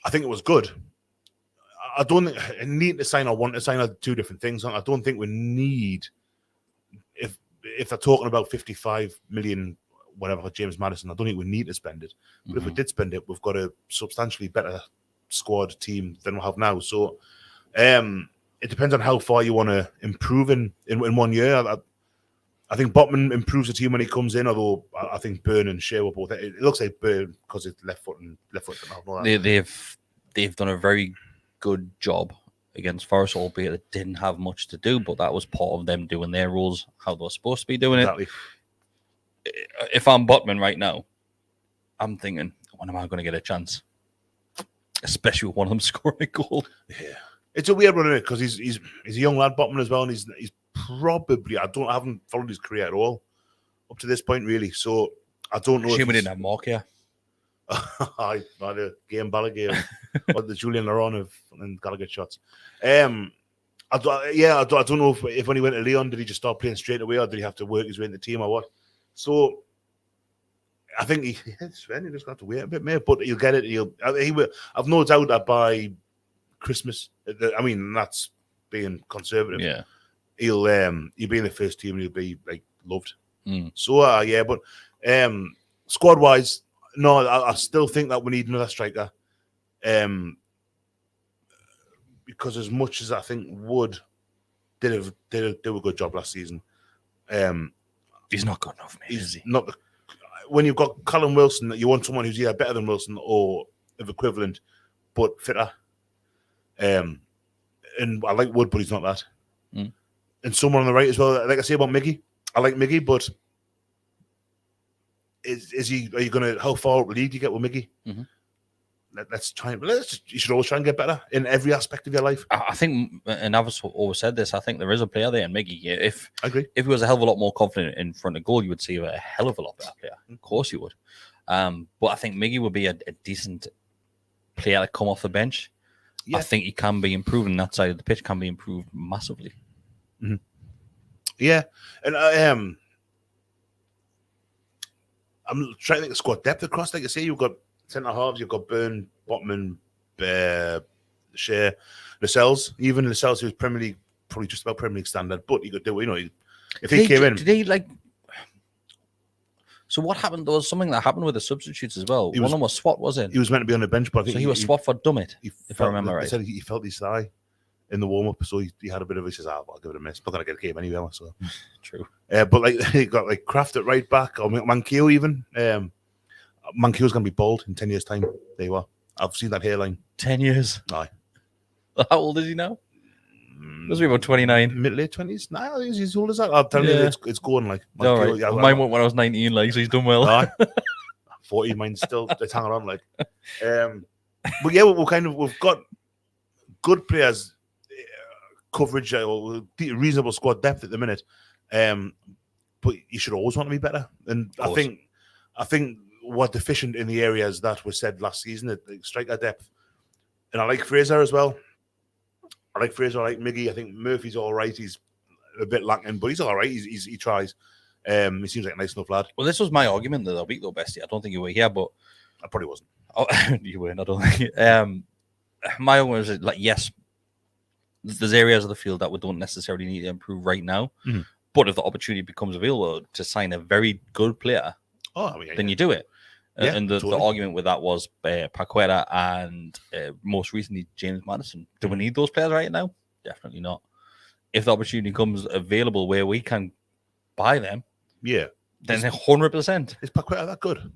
I think it was good. I don't think need to sign or want to sign are 2 different things. I don't think we need, if they're talking about 55 million, whatever, for James Maddison, I don't think we need to spend it. But if we did spend it, we've got a substantially better squad team than we have now. So it depends on how far you want to improve in 1 year. I think Botman improves the team when he comes in, although I think Byrne and Shea were both. It looks like Byrne because it's left foot. They've done a very good job against Forest, albeit it didn't have much to do, but that was part of them doing their roles how they were supposed to be doing it. If I'm Botman right now, I'm thinking, when am I going to get a chance? Especially with one of them scoring a goal. Yeah, it's a weird one, isn't it? Because he's a young lad, Botman as well, and he's probably I haven't followed his career at all up to this point, really. So I don't know. Shame we didn't have Mark here. I had a game Ballagame or the Julian Laurent and Gallowgateshots. I don't know if when he went to Leon, did he just start playing straight away, or did he have to work his way in the team, or what? So I think he just got to wait a bit, mate. But he'll get it. He will. I've no doubt that by Christmas, I mean that's being conservative. Yeah, he'll be in the first team and he'll be like loved. So but squad wise, no, I still think that we need another striker. Because as much as I think Wood did a good job last season, he's not good enough, mate. Is he? Not when you've got Callum Wilson, you want someone who's either better than Wilson or of equivalent, but fitter. And I like Wood, but he's not that. And someone on the right as well. Like I say about Miggy, I like Miggy, but is he? Are you going to? How far up the league do you get with Miggy? Let's try. You should always try and get better in every aspect of your life. I think, and I've always said this, I think there is a player there in Miggy. If I agree, if he was a hell of a lot more confident in front of goal, you would see a hell of a lot better player. Of course you would. But I think Miggy would be a decent player to come off the bench. Yeah. I think he can be improved, and that side of the pitch can be improved massively. Yeah, and I'm trying to think of squad depth across. Like I say, you've got centre halves, you've got Byrne, Botman, Shea, Lascelles. Even Lascelles, who's Premier League, probably just about Premier League standard, but you could do, if he came in, did he So what happened? There was something that happened with the substitutes as well. One of them was Swat, was it? He was meant to be on the bench, but I think so he was swapped for Dummett, if I remember right. They said he felt his thigh in the warm up, so he had a bit of. He says, "I'll give it a miss." Not gonna get a game anyway. So true. But like he got like Kraft at right back or Manquillo even. Manquillo's gonna be bald in 10 years' time. There you are. I've seen that hairline. 10 years. Aye. How old is he now? Must be about 29. Late 20s. Nah, he's old as that. I'm telling you, it's going like. All right. Yeah, mine went when I was 19, like, so he's done well. 40, mine's still it's hanging on like. But yeah, we've got good players, coverage, reasonable squad depth at the minute. But you should always want to be better. And I think we're deficient in the areas that were said last season, at striker depth. And I like Fraser as well. I like Miggy. I think Murphy's all right. He's a bit lacking, but he's all right. He tries. He seems like a nice enough lad. Well, this was my argument the other week, though, Bestie. I don't think you were here, but I probably wasn't. Oh, you weren't. I don't think. My argument was like, yes, there's areas of the field that we don't necessarily need to improve right now, but if the opportunity becomes available to sign a very good player, then you do it. Yeah, and the argument with that was Paqueta and most recently James Madison. Do we need those players right now? Definitely not. If the opportunity comes available where we can buy them, then 100%. Is Paqueta that good?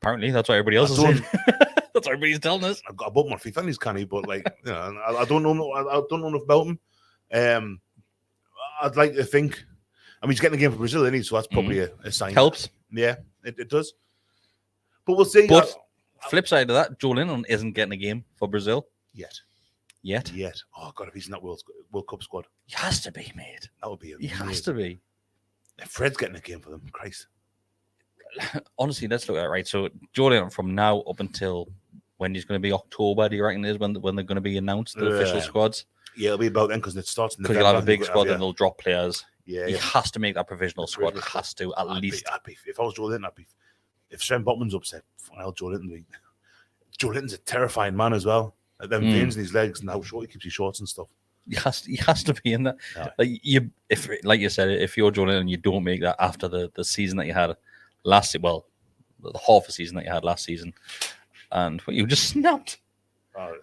Apparently, that's what everybody else is saying. That's what everybody's telling us. I've got a button on FIFA and he's canny, but like, you know, I don't know. I don't know enough about him. I'd like to think. I mean, he's getting a game for Brazil, isn't he? So that's probably a sign. Helps. Yeah, it does. But we'll see. But flip side of that, Joe Linton isn't getting a game for Brazil yet. Oh God, if he's in that World Cup squad, he has to be, mate. That would be. He has to be. If Fred's getting a game for them, Christ. Honestly, let's look at it, right. So Joe Linton from now up until when he's going to be October, do you reckon is when they're going to be announced, the official squads? Yeah, it'll be about then because it starts in Because you'll have a big squad and they'll drop players. Yeah, he has to make that provisional squad. He has to, at least. If I was Joe Linton, if Sven Botman's upset, Joe Linton. Joe Linton's a terrifying man as well. Them veins in his legs and how short he keeps his shorts and stuff. He has to be in that. Yeah. Like you said, if you're Joe Linton and you don't make that after the season that you had the half a season that you had last season, and you just snapped.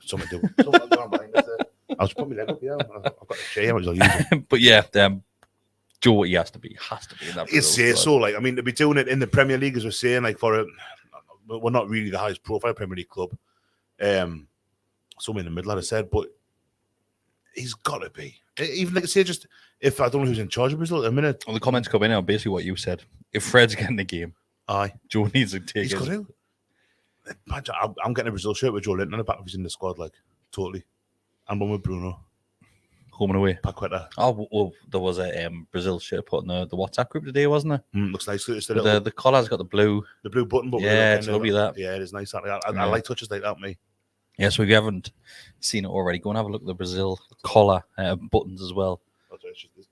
Something do. I was putting my leg up, yeah. I've got a chair. But yeah, Joe, he has to be in that. It's so like, I mean, to be doing it in the Premier League, as we're saying, like we're not really the highest profile Premier League club. Somewhere in the middle, like I said, but he's got to be. Even like I say, just if I don't know who's in charge of Brazil at the minute. Well, the comments come in now, basically what you said. If Fred's getting the game, Joe needs to take it. He's got to. I'm getting a Brazil shirt with Joe Linton on the back if he's in the squad, like totally. And one with Bruno. Home and away. Paqueta. Oh, well, there was a Brazil shirt put in the WhatsApp group today, wasn't there? Looks nice. It's the collar's got the blue button. But yeah, it's lovely that. Yeah, it is nice. I like touches like that, mate. Yeah, so if you haven't seen it already, go and have a look at the Brazil collar buttons as well.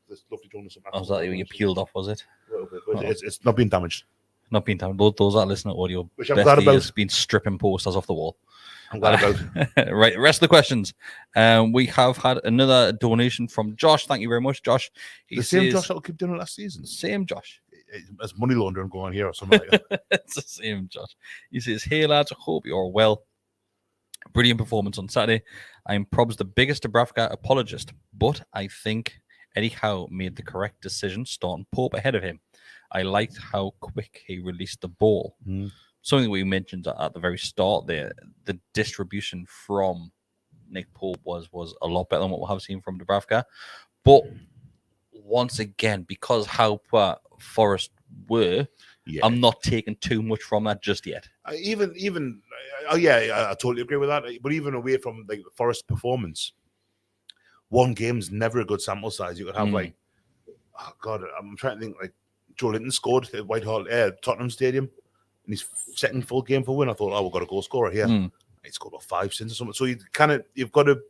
This lovely Jonas. Was that you peeled off, was it? A little bit. It's not being damaged. Not being damaged. Those that listen to audio, which I'm glad about. Has been stripping posters off the wall. I'm glad about. Right, the rest of the questions. We have had another donation from Josh. Thank you very much, Josh. Same Josh that we kept doing it last season. Same Josh. There's money laundering going on here or something like that. It's the same Josh. He says, "Hey lads, I hope you're well. Brilliant performance on Saturday. I'm probably the biggest Dubravka apologist, but I think Eddie Howe made the correct decision starting Pope ahead of him. I liked how quick he released the ball. Something we mentioned at the very start there, the distribution from Nick Pope was a lot better than what we have seen from Dubravka. But once again, because how Forest were, I'm not taking too much from that just yet. I totally agree with that. But even away from the Forest performance, one game's never a good sample size. You could have I'm trying to think, like Joe Linton scored at Tottenham Stadium in his second full game for win. I thought, we've got a goal scorer here. He scored about 5 since or something. So you've got to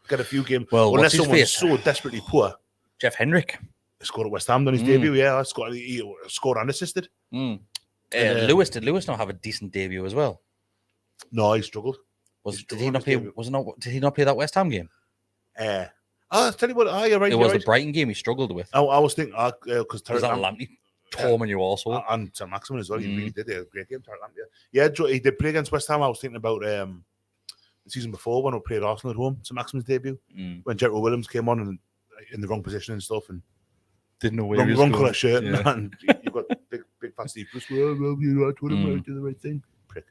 get a few games. Well, unless someone's so desperately poor. Jeff Hendrick scored at West Ham on his debut. Yeah, he scored and assisted. Lewis, did Lewis not have a decent debut as well? No, he struggled. Did he not play that West Ham game? I'll tell you what. You're right. It was the Brighton game he struggled with. I was thinking because was that Lamptey? Torm and you also. And St. Maximin as well. He really did. They had a great game. Yeah, he did play against West Ham. I was thinking about the season before when we played Arsenal at home, St. Maximin's debut, when Jethro Williams came on and in the wrong position and stuff, and didn't know where wrong colour shirt, and you've got big fat Steve Bruce. Well, I told him to do the right thing. Prick.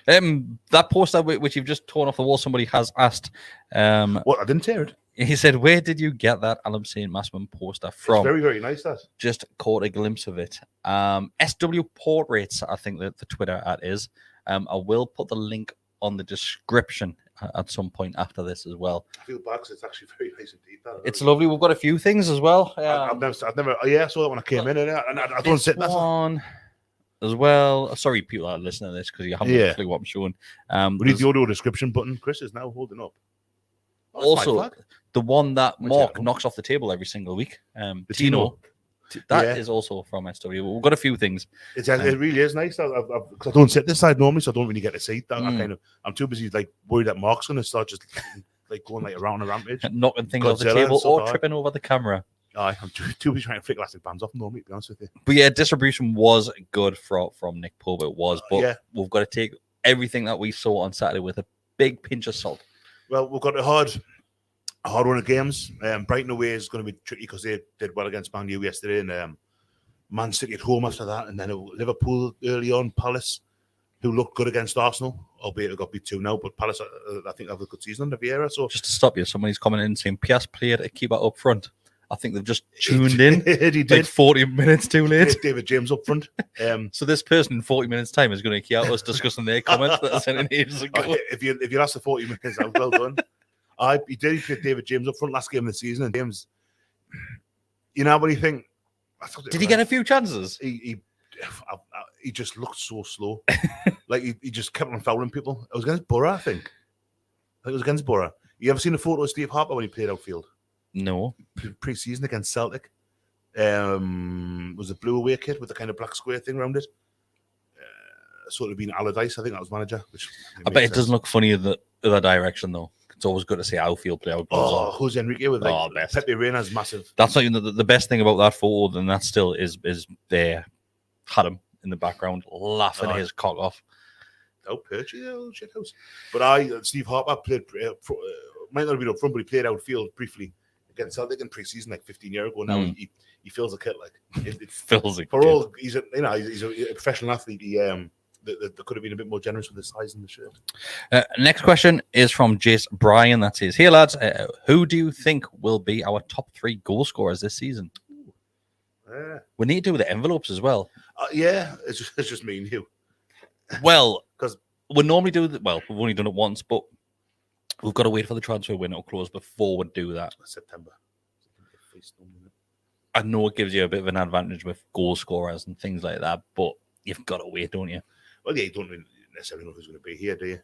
That poster which you've just torn off the wall, somebody has asked. What? I didn't tear it. He said, "Where did you get that Alan St. Maximin poster from?" It's very, very nice. That just caught a glimpse of it. SW Portraits, I think that the Twitter at is. I will put the link on the description at some point after this as well. I feel bad because it's actually very nice indeed. It's lovely. We've got a few things as well. I've never. I saw that when I came in, and I don't sit one as well. Sorry, people that are listening to this because you haven't got a clue what I'm showing. We need the audio description button. Chris is now holding up. Also, the one that Mark knocks off the table every single week. Tino. That is also from SW. We've got a few things. It really is nice. I don't sit this side normally, so I don't really get to see that. I'm too busy worried that Mark's going to start just going around a rampage, knocking things off the table or tripping over the camera. I'm too busy trying to flick elastic bands off normally, to be honest with you. But yeah, distribution was good from Nick Pope. It was, but we've got to take everything that we saw on Saturday with a big pinch of salt. Well, we've got a hard run of games. Brighton away is going to be tricky because they did well against Man U yesterday, and Man City at home after that, and then Liverpool early on, Palace, who looked good against Arsenal, albeit it got beat 2 now. But Palace, I think, have a good season under Vieira. So just to stop you, somebody's commenting saying Pias played a keeper up front. I think they've just tuned in. He did 40 minutes too late. David James up front. So this person in 40 minutes time is going to hear us discussing their comments that I sent in ages ago. If you last the 40 minutes, well done. He did play David James up front last game of the season, and James, what do you think? Did he get a few chances? He just looked so slow. He just kept on fouling people. It was against Borough, I think. It was against Borough. You ever seen a photo of Steve Harper when he played outfield? No. Pre-season against Celtic. Was a blue away kit with the kind of black square thing around it. Sort of been Allardyce, I think that was manager. I bet it doesn't look funny in the other direction, though. It's always good to see outfield play out. Jose Enrique with best. Pepe Reina's massive. That's not even the best thing about that photo, and that still is there. Had him in the background laughing his cock off. Oh, Perchy, old shit house. But Steve Harper played, might not have been up front, but he played outfield briefly against Celtic in pre-season 15 years ago. Now he fills a kit it fills a for kit. All he's a professional athlete. They could have been a bit more generous with the size in the shirt. Next question is from Jace Bryan. That says, "Hey lads, who do you think will be our top 3 goal scorers this season?" We need to do the envelopes as well. It's just me and you. Well, because we normally do we've only done it once, but we've got to wait for the transfer window to close before we do that. September. I know it gives you a bit of an advantage with goal scorers and things like that, but you've got to wait, don't you? Well, yeah, you don't really necessarily know who's going to be here, do you?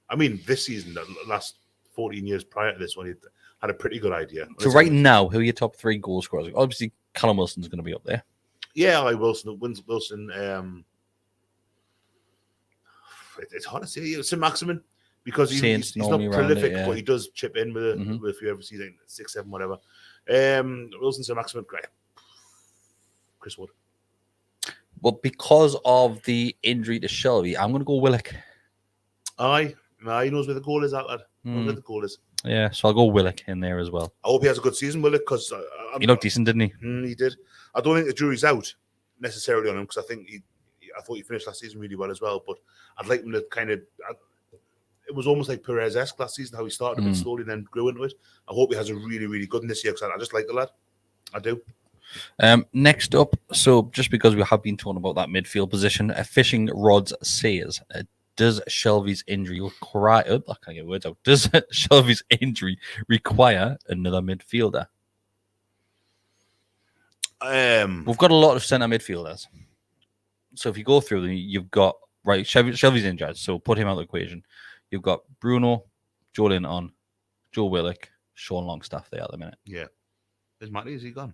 I mean, this season, the last 14 years prior to this one, he had a pretty good idea. So right now, who are your top 3 goal scorers? Obviously, Callum Wilson's going to be up there. Yeah, Wilson. It's hard to say. It's a Maximin because he's not prolific, but he does chip in with a few every season, 6, 7, whatever. Wilson's a Maximin, great. Chris Wood. Well, because of the injury to Shelby, I'm going to go Willock. He knows where the goal is, that lad. Knows where the goal is. Yeah, so I'll go Willock in there as well. I hope he has a good season, Willock, because he looked decent, didn't he? He did. I don't think the jury's out necessarily on him because I thought he finished last season really well as well. But I'd like him to it was almost like Perez-esque last season, how he started a bit slowly and then grew into it. I hope he has a really, really good one this year because I just like the lad. I do. Next up, so just because we have been talking about that midfield position, Fishing Rods says, does Shelby's injury require? I can't get words out. Does Shelby's injury require another midfielder? We've got a lot of centre midfielders. So if you go through them, you've got Shelby's injured, so put him out of the equation. You've got Bruno, Joe Linton, Joe Willock, Sean Longstaff there at the minute. Yeah. Is Matty? Is he gone?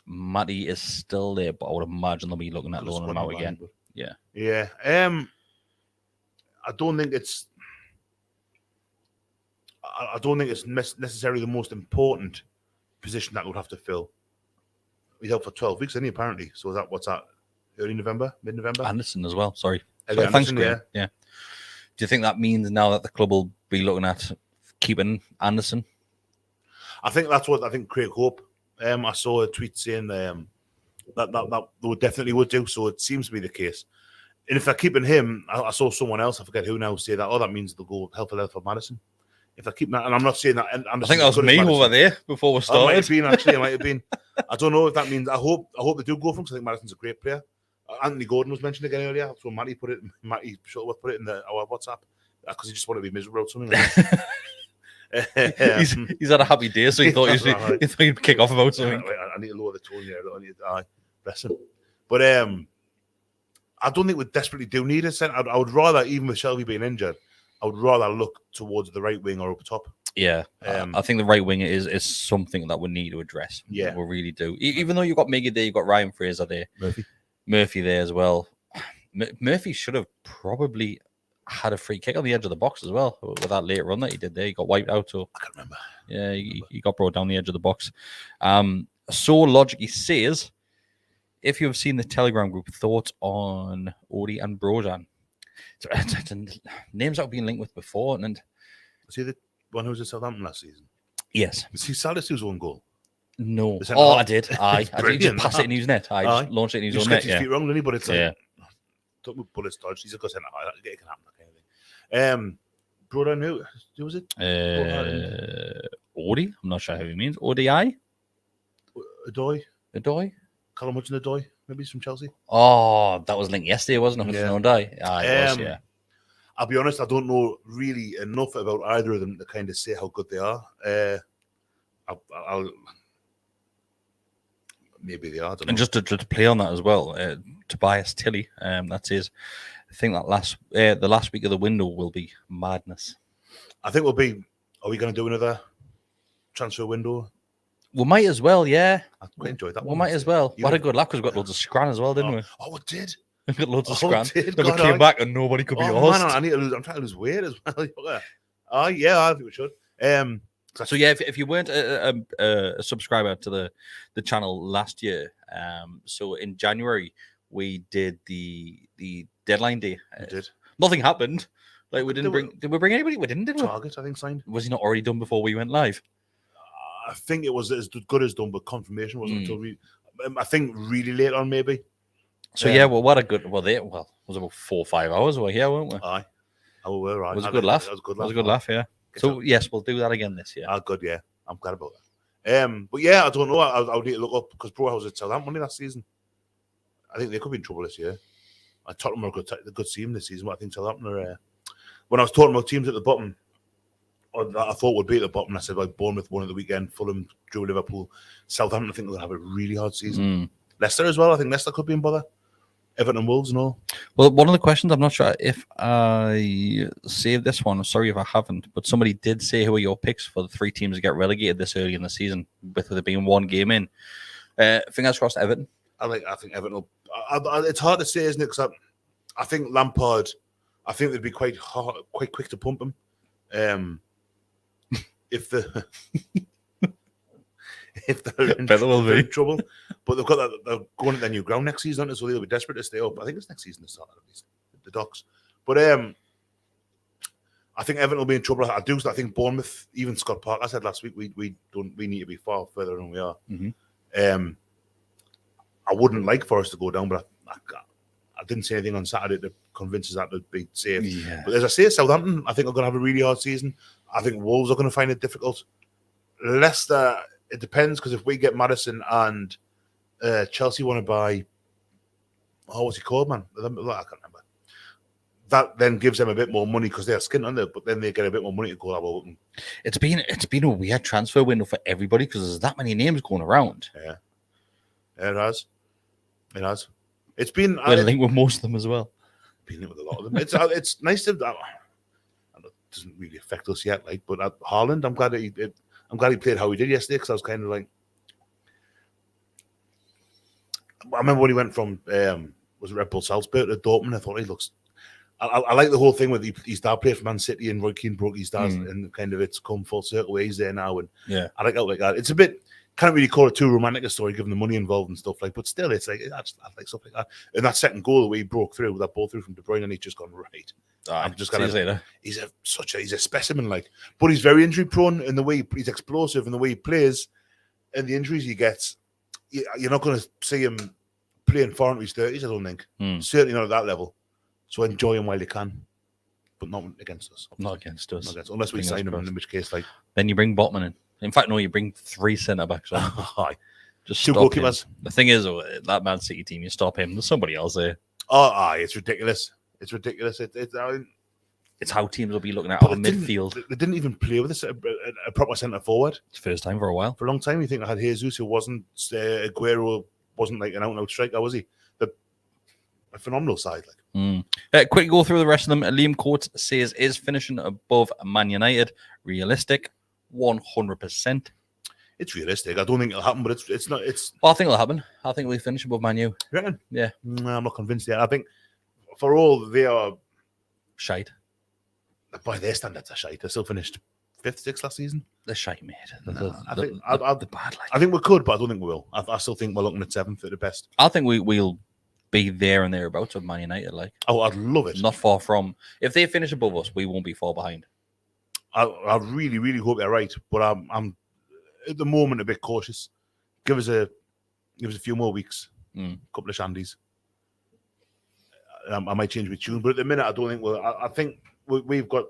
Matty is still there, but I would imagine they'll be looking at loaning him out again. But... Yeah. Yeah. I don't think it's necessarily the most important position that we'll have to fill. He's out for 12 weeks, isn't he, apparently? So what's that? early November, mid-November. Anderson as well. Sorry. Anderson, thanks, Graham. Yeah. Do you think that means now that the club will be looking at keeping Anderson? I think that's what Craig Hope. I saw a tweet saying that they definitely would do. So it seems to be the case. And if they're keeping him, I saw someone else, I forget who now, say that, that means they'll go hell for Madison. If they're keeping that, and I'm not saying that. Anderson, I think that was me over there before we started. It might have been, actually. It might have been. I don't know if that means, I hope they do go for him, because I think Madison's a great player. Anthony Gordon was mentioned again earlier. So Matty Shuttleworth put it in our WhatsApp, because he just wanted to be miserable or something like that. He's had a happy day, so he thought he'd kick off about something. I need to lower the tone here. Bless him. But I don't think we desperately do need a centre. I would rather, even with Shelby being injured, I would rather look towards the right wing or up top. Yeah, I think the right wing is something that we need to address. Yeah, we really do. Even though you've got Miggy there, you've got Ryan Fraser there, Murphy there as well. Murphy should have probably had a free kick on the edge of the box as well with that late run that he did there. He got wiped out. So I can't remember. Yeah, he got brought down the edge of the box. So Logic, he says, if you have seen the Telegram group, thoughts on Odie and Brojan. It's names that have been linked with before. And see the one who was at Southampton last season? Yes. See Salisu's own goal? No. I did. I did just pass it in his net. I just launched it in his own net. He just feet wrong, didn't he? But it's like, don't move bullets dodged. He's a good centre. It can happen, that kind of thing. Brojan, who was it? Odie? I'm not sure who he means. ODI? Adoy? Callum Hudson-Odoi, maybe he's from Chelsea. Oh, that was linked yesterday, wasn't it? Hudson-Odoi. Yeah. I'll be honest, I don't know really enough about either of them to kind of say how good they are. I'll maybe they are. I don't know. And just to play on that as well, Tobias Tilley, that says, I think that the last week of the window will be madness. I think are we going to do another transfer window? We might as well, yeah. I quite enjoyed that one. We might as well. We had a good laugh because we got loads of scran as well, didn't we? Oh, we did. We got loads of scran. Then we came back and nobody could be asked. Man, I'm trying to lose weight as well. Oh, yeah, I think we should. So yeah, if you weren't a subscriber to the channel last year, so in January we did the deadline day. We did. Nothing happened. Like we didn't bring. Did we bring anybody? We didn't. Did we? Target, I think, signed. Was he not already done before we went live? I think it was as good as done, but confirmation wasn't until I think really late on, maybe. So yeah, well, what a good. Well, it was about 4 or 5 hours we were here, weren't we? Aye. Oh, we were right. It was a good laugh. It was a good laugh. Yeah. So yes, we'll do that again this year. Good, yeah. I'm glad about that. But yeah, I don't know. I'll need to look up because Bro was at Southampton last season. I think they could be in trouble this year. I Tottenham are a good team this season, but I think Southampton are. When I was talking about teams at the bottom, that I thought would be at the bottom, I said like Bournemouth won at the weekend, Fulham drew Liverpool, Southampton. I think they'll have a really hard season. Leicester as well. I think Leicester could be in bother. Everton and Wolves and all. Well, one of the questions, I'm not sure if I saved this one. I'm sorry if I haven't, but somebody did say who are your picks for the 3 teams to get relegated this early in the season, with there being 1 game in. Fingers crossed, Everton. I think Everton will. It's hard to say, isn't it? Because I think Lampard. I think they'd be quite quick to pump him. If they're in trouble, but they've got that. They're going to their new ground next season, so they'll be desperate to stay up. I think it's next season to start at least the Docks. But I think Everton will be in trouble. I think Bournemouth, even Scott Parker said last week, we need to be far further than we are. I wouldn't like Forest to go down, but I didn't say anything on Saturday to convince us that they'd be safe. Yeah. But as I say, Southampton, I think are going to have a really hard season. I think Wolves are going to find it difficult. Leicester, it depends, because if we get Madison and Chelsea want to buy, what's he called, man? I can't remember. That then gives them a bit more money because they're skin under, but then they get a bit more money to go about. It's been a weird transfer window for everybody because there's that many names going around. Yeah, it has. It's been we're linked with most of them as well. Been linked with a lot of them. It's nice to. It doesn't really affect us yet, but at Haaland, I'm glad he played how he did yesterday, because I was kind of like, I remember when he went from was it Red Bull Salzburg to Dortmund. I thought he looks. I like the whole thing with his dad played for Man City and Roy Keane broke his dad, and kind of it's come full circle where he's there now, and I like that. It's a bit. can't really call it too romantic a story given the money involved and stuff like. But still, it's like I like stuff like that. And that second goal, the way he broke through, that ball through from De Bruyne, and he's just gone right. I'm just gonna. He's a specimen, like, but he's very injury prone in the way he's explosive in the way he plays, and the injuries he gets. You're not going to see him playing far into his 30s, I don't think. Certainly not at that level. So enjoy him while you can, but not against us. Not against us. Unless we sign him, in which case, like... Then you bring Botman in. In fact, no, you bring 3 centre-backs on. Just 2 goalkeepers. The thing is, that Man City team, you stop him, there's somebody else there. It's ridiculous. It's ridiculous. It's how teams will be looking at our midfield. They didn't even play with a proper centre forward. It's the first time for a while. For a long time, you think I had Jesus, who wasn't Aguero, wasn't like an out-and-out striker, was he? A phenomenal side. Like. Quick go through the rest of them. Liam Coates says, is finishing above Man United realistic? 100%. It's realistic. I don't think it'll happen, but it's not. Well, I think it'll happen. I think we'll finish above Man U. You reckon? Yeah. No, I'm not convinced yet. I think for all they are shite. By their standards, are shite. They still finished 5th, 6th last season. They're shite, mate. They're bad. Like. I think we could, but I don't think we will. I still think we're looking at 7th at the best. I think we'll be there and thereabouts with Man United. Like, oh, I'd love it. Not far from. If they finish above us, we won't be far behind. I really, really hope they're right, but I'm at the moment a bit cautious. Give us a few more weeks, couple of shandies. I might change my tune, but at the minute I don't think we'll. I think we've got,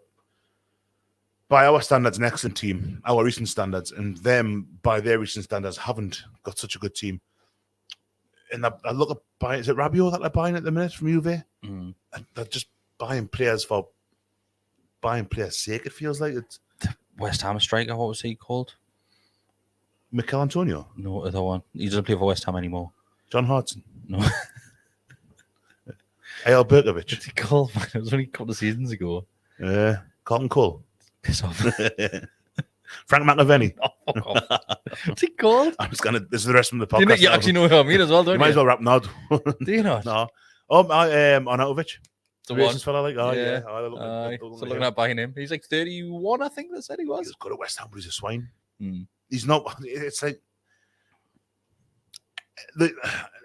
by our standards, an excellent team, our recent standards, and them by their recent standards haven't got such a good team. And I look at buying. Is it Rabiot that they're buying at the minute from Juve? And they're just buying players for buying players' sake. It feels like it's West Ham striker. What was he called? Mikel Antonio. No, the other one. He doesn't play for West Ham anymore. John Hodgson. No. A.L. Berkovich. What's he called? Man? It was only a couple of seasons ago. Carlton Cole. Piss off. Frank McAvenny. What's he called? I'm just gonna. This is the rest of the podcast. You actually know who I mean as well, don't you? Might as well rap now. Do you not? No. Arnautovic. The one fella, like, yeah. So looking at buying him. He's like 31, I think they said he was. He's good at West Ham, but he's a swine. He's not. It's like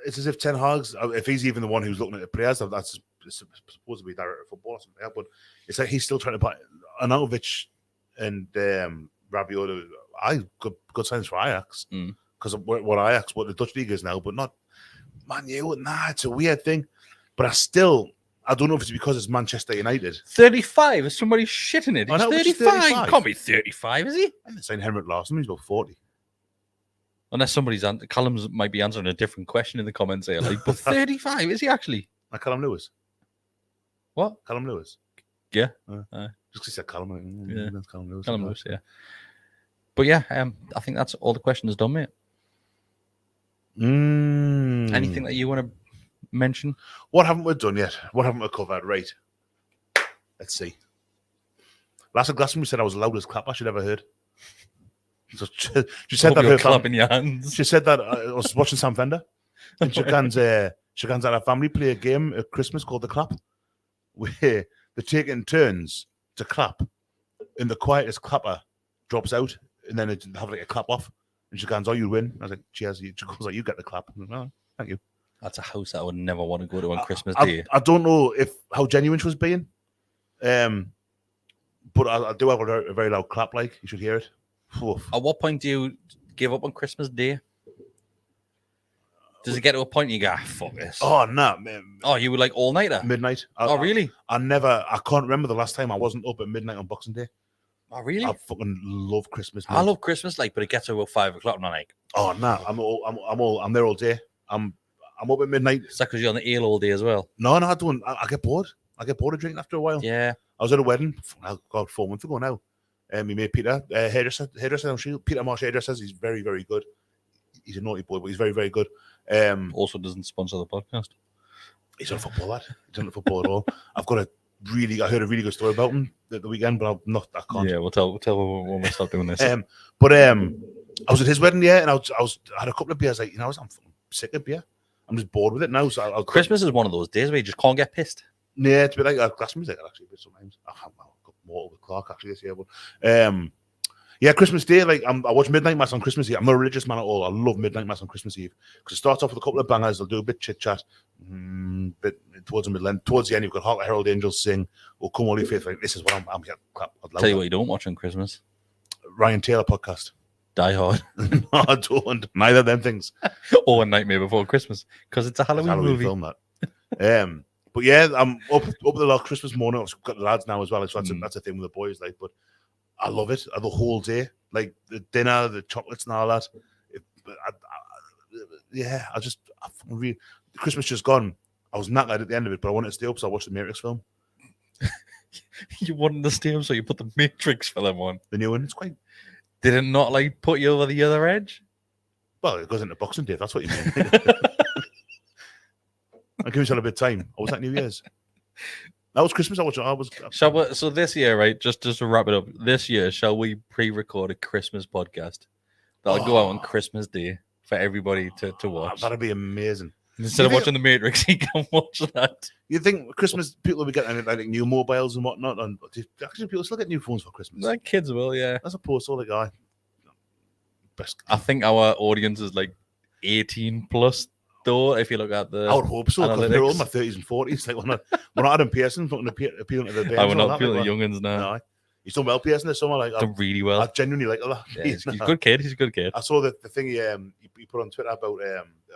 it's as if Ten Hag's, if he's even the one who's looking at the players, that's supposed to be director of football or something. But it's like he's still trying to buy Arnautovic and Rabiot. Good signs for Ajax because of what the Dutch league is now, but not Man U. Nah, it's a weird thing. But I don't know if it's because it's Manchester United. 35? Is somebody shitting it? He's 35. Can't be 35, is he? I'm saying Henrik Larsson, he's about 40. Unless Callum's might be answering a different question in the comments here. Like, but 35, is he actually? Like Callum Lewis. What? Callum Lewis. Yeah. Just because he said Callum. Yeah. That's Callum Lewis. Callum Lewis, yeah. But yeah, I think that's all the questions done, mate. Anything that you want to mention? What haven't we done yet? What haven't we covered? Right. Let's see. Last time we said I was the loudest clap I should ever heard. So she said that her clapping your hands. She said that I was watching Sam Fender, and she had her family play a game at Christmas called The Clap, where they're taking turns to clap, and the quietest clapper drops out, and then they have like a clap off, and she goes, "Oh, you win." I was like, "Cheers." She goes, "Like, you get the clap." I'm like, "Oh, thank you." That's a house I would never want to go to on Christmas Day. I don't know how genuine she was being, but I do have a very loud clap. Like, you should hear it. Oof. At what point do you give up on Christmas Day? Does it get to a point you go, fuck this? Oh, no, man. Oh, you were like all-nighter? Midnight. Really? I can't remember the last time I wasn't up at midnight on Boxing Day. Oh, really? I fucking love Christmas. I love Christmas, like, but it gets to about 5 o'clock and I'm like, oh, no, I'm there all day. I'm up at midnight. Is that because you're on the ale all day as well? No, I don't. I get bored. I get bored of drinking after a while. Yeah. I was at a wedding, 4 months ago now. We made Peter, hairdresser, Peter Marsh hairdresser. He's very, very good. He's a naughty boy, but he's very, very good. Also doesn't sponsor the podcast. He's not a football lad. He's not a football at all. I heard a really good story about him at the weekend, but I can't. Yeah, we'll tell when we stop doing this. I was at his wedding, and I had a couple of beers. Like, I'm sick of beer. I'm just bored with it now. So Christmas is one of those days where you just can't get pissed. Yeah, it's a bit like Glastonbury's like that actually. But sometimes I have got more with Clark actually this year, but Yeah, Christmas Day, like I watch Midnight Mass on Christmas Eve. I'm not a religious man at all. I love Midnight Mass on Christmas Eve because it starts off with a couple of bangers. They'll do a bit chit chat, but towards the middle end, towards the end, you've got Hark the Herald Angels sing, "O Come All Ye Faithful." Like, this is what I'm here. Tell you what, you don't watch on Christmas. Ryan Taylor podcast. Die Hard. No, I don't. Neither of them things. Or A Nightmare Before Christmas because it's a Halloween movie. Film that. But yeah, I'm up the last Christmas morning. I've got the lads now as well, so that's a thing with the boys. Like, but I love it the whole day. Like the dinner, the chocolates and all that. Christmas just gone. I was knackered at the end of it, but I wanted to stay up, so I watched the Matrix film. You wanted to stay up, so you put the Matrix film on. The new one, it's quite. Did it not like put you over the other edge? Well, it goes into Boxing Day. That's what you mean. I'll give yourself a bit of time. I was at New Year's. That was Christmas. So this year, right? Just to wrap it up, this year, shall we pre-record a Christmas podcast that'll go out on Christmas Day for everybody to watch? That'd be amazing. Instead of watching the Matrix, you can watch that. You think Christmas people will be getting like new mobiles and whatnot? And actually, people still get new phones for Christmas. Like kids will, yeah. As opposed to like I think our audience is like 18 plus. Though, if you look at the, I would hope so because they're all in my 30s and 40s. Like we're not Adam Pearson, fucking appealing to the bands. We're not appealing to youngins now. No, he's done well, Pearson. This summer, like done really well. I genuinely like that. Yeah, he's a good kid. He's a good kid. I saw the thing he put on Twitter about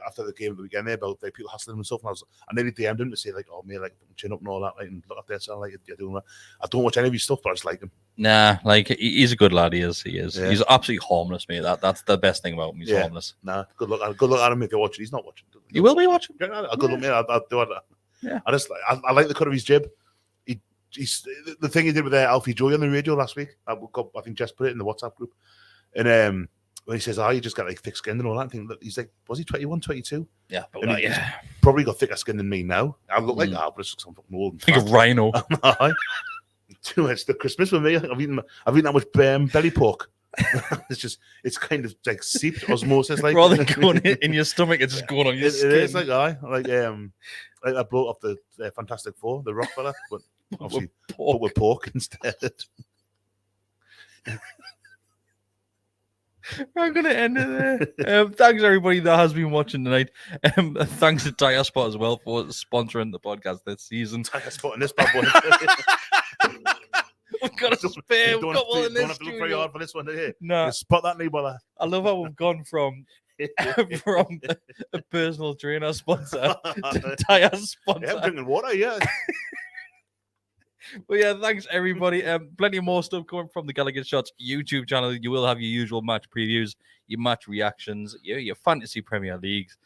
after the game of the weekend there about like people hustling and stuff. And I nearly DM'd him to say like, oh mate, like chin up and all that, like and look at this, like you're doing that. I don't watch any of his stuff, but I just like him. Nah, like he's a good lad. He is. Yeah. He's absolutely harmless, mate. That's the best thing about him. He's harmless. Nah, good luck at him if you're watching. He's not watching. You will be watching. Good luck, mate. I'll do it. Yeah. I like the cut of his jib. He's the thing he did with Alfie Joy on the radio last week. I think Jess put it in the WhatsApp group, and when he says, "Oh, you just got like thick skin and all that," thing, he's like, "Was he 21, 22?" Yeah, but he's probably got thicker skin than me now. I look like that, but it's because I'm fucking old. Like a rhino. Too much the Christmas with me. I've eaten that much belly pork. it's kind of like seeped osmosis, like rather than going in your stomach, it's just going on your skin. It is like like that bloke off the Fantastic Four, the rock fella, but obviously put with pork instead. I'm going to end it there. Thanks, everybody that has been watching tonight. Thanks to Tire Spot as well for sponsoring the podcast this season. Tire Spot in this bad boy. We've got a spare. We've got one in this don't have to look very hard for this one, do you? No. Spot that knee, brother. I love how we've gone from a personal trainer sponsor to Tire sponsor. Yeah, I'm drinking water, yeah. Well, yeah, thanks everybody. Plenty of more stuff coming from the Gallowgateshots YouTube channel. You will have your usual match previews, your match reactions, your fantasy Premier Leagues.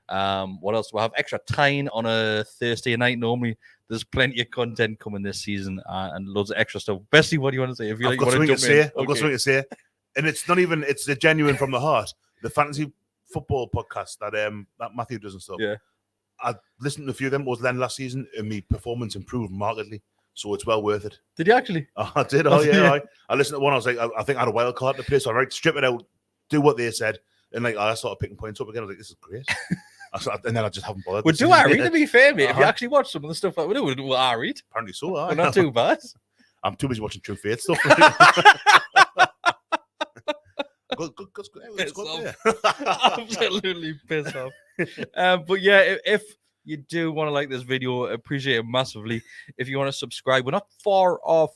What else do I have? Extra time on a Thursday night. Normally, there's plenty of content coming this season and loads of extra stuff. Besty, what do you want to say? If you I've got something to say. I've got something to say, and it's not even. It's a genuine from the heart. The fantasy football podcast that Matthew does and stuff. Yeah, I listened to a few of them. It was then last season, and my performance improved markedly. So it's well worth it. Did you actually? I did. Oh yeah. I listened to one. I was like, I think I had a wild card to play, so I strip it out, do what they said, and like I started picking points up again. I was like, this is great. And then I just haven't bothered. Well, do I read? To be fair, mate, if you actually watch some of the stuff that we do, will I read? Apparently so. Well, not too bad. I'm too busy watching True Faith stuff. Good. Absolutely pissed off. But yeah, if you do want to like this video, appreciate it massively. If you want to subscribe, we're not far off.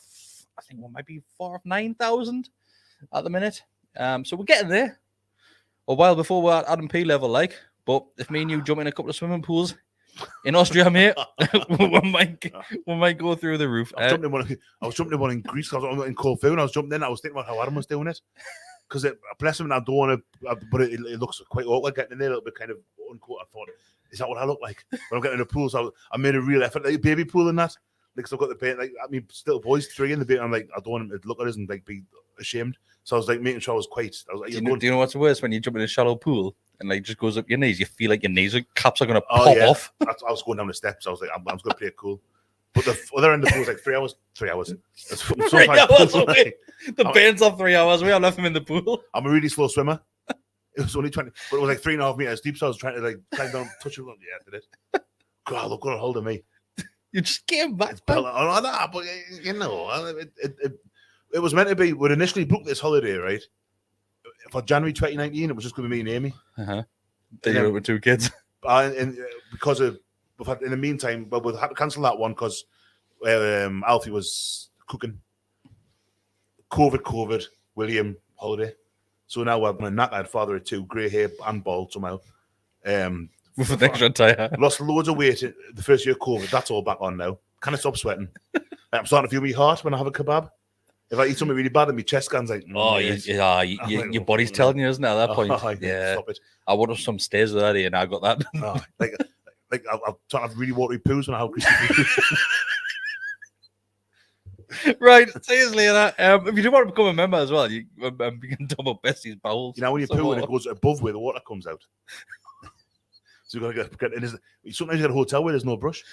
I think we might be far off 9,000 at the minute. So we're getting there. A while before we're at Adam P level, like. But if me and you jump in a couple of swimming pools in Austria, mate, we might go through the roof. I was jumping in one in Greece. I was in Corfu, and I was jumping in. I was thinking about how Adam was doing it. Because bless him, and I don't want to, but it looks quite awkward getting in there, a little bit kind of unquote. I thought, is that what I look like when I'm getting in the pool? So I made a real effort, like a baby pool in that. Like, so I've got the paint, like, I mean, still boys 3 in the bit. I'm like, I don't want him to look at us and like be ashamed. So I was like making sure I was like, do you know what's worse when you jump in a shallow pool and like just goes up your knees? You feel like your knees caps are going to pop off. I was going down the steps. I was like, I'm going to play it cool. But the other end of the pool was like 3 hours. 3 hours. That's so 3 hours away. The band's off 3 hours. We have left him in the pool. I'm a really slow swimmer. It was only 20, but it was like 3.5 meters deep. So I was trying to like climb down, touch him. Yeah, I did it. God, look, got a hold of me. You just came back. But you know, It was meant to be. We'd initially booked this holiday, right? For January 2019, it was just going to be me and Amy. Then you went with 2 kids. And because of, in the meantime, but we had to cancel that one because Alfie was cooking. COVID, William, holiday. So now we're a knackered father of 2, grey hair and bald somehow. With an extra tire. Lost loads of weight the first year of COVID. That's all back on now. Can I stop sweating? I'm starting to feel my heart when I have a kebab. If I eat something really bad and my chest scan's like... your body's telling you, isn't it, at that point? Stop it. I went up some stairs with that and I got that. I've really watery poos when I have crispy poos. Right, seriously, if you do want to become a member as well, you can double Besty's bowels. You know, when you poo and it goes above where the water comes out. So you've got to get in. Sometimes you get a hotel where there's no brush.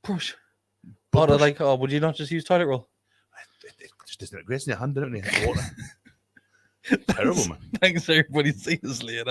Brush? Brush. Would you not just use toilet roll? It just isn't great in your hand, doesn't it? Water. Terrible, man. Thanks, everybody. Seriously,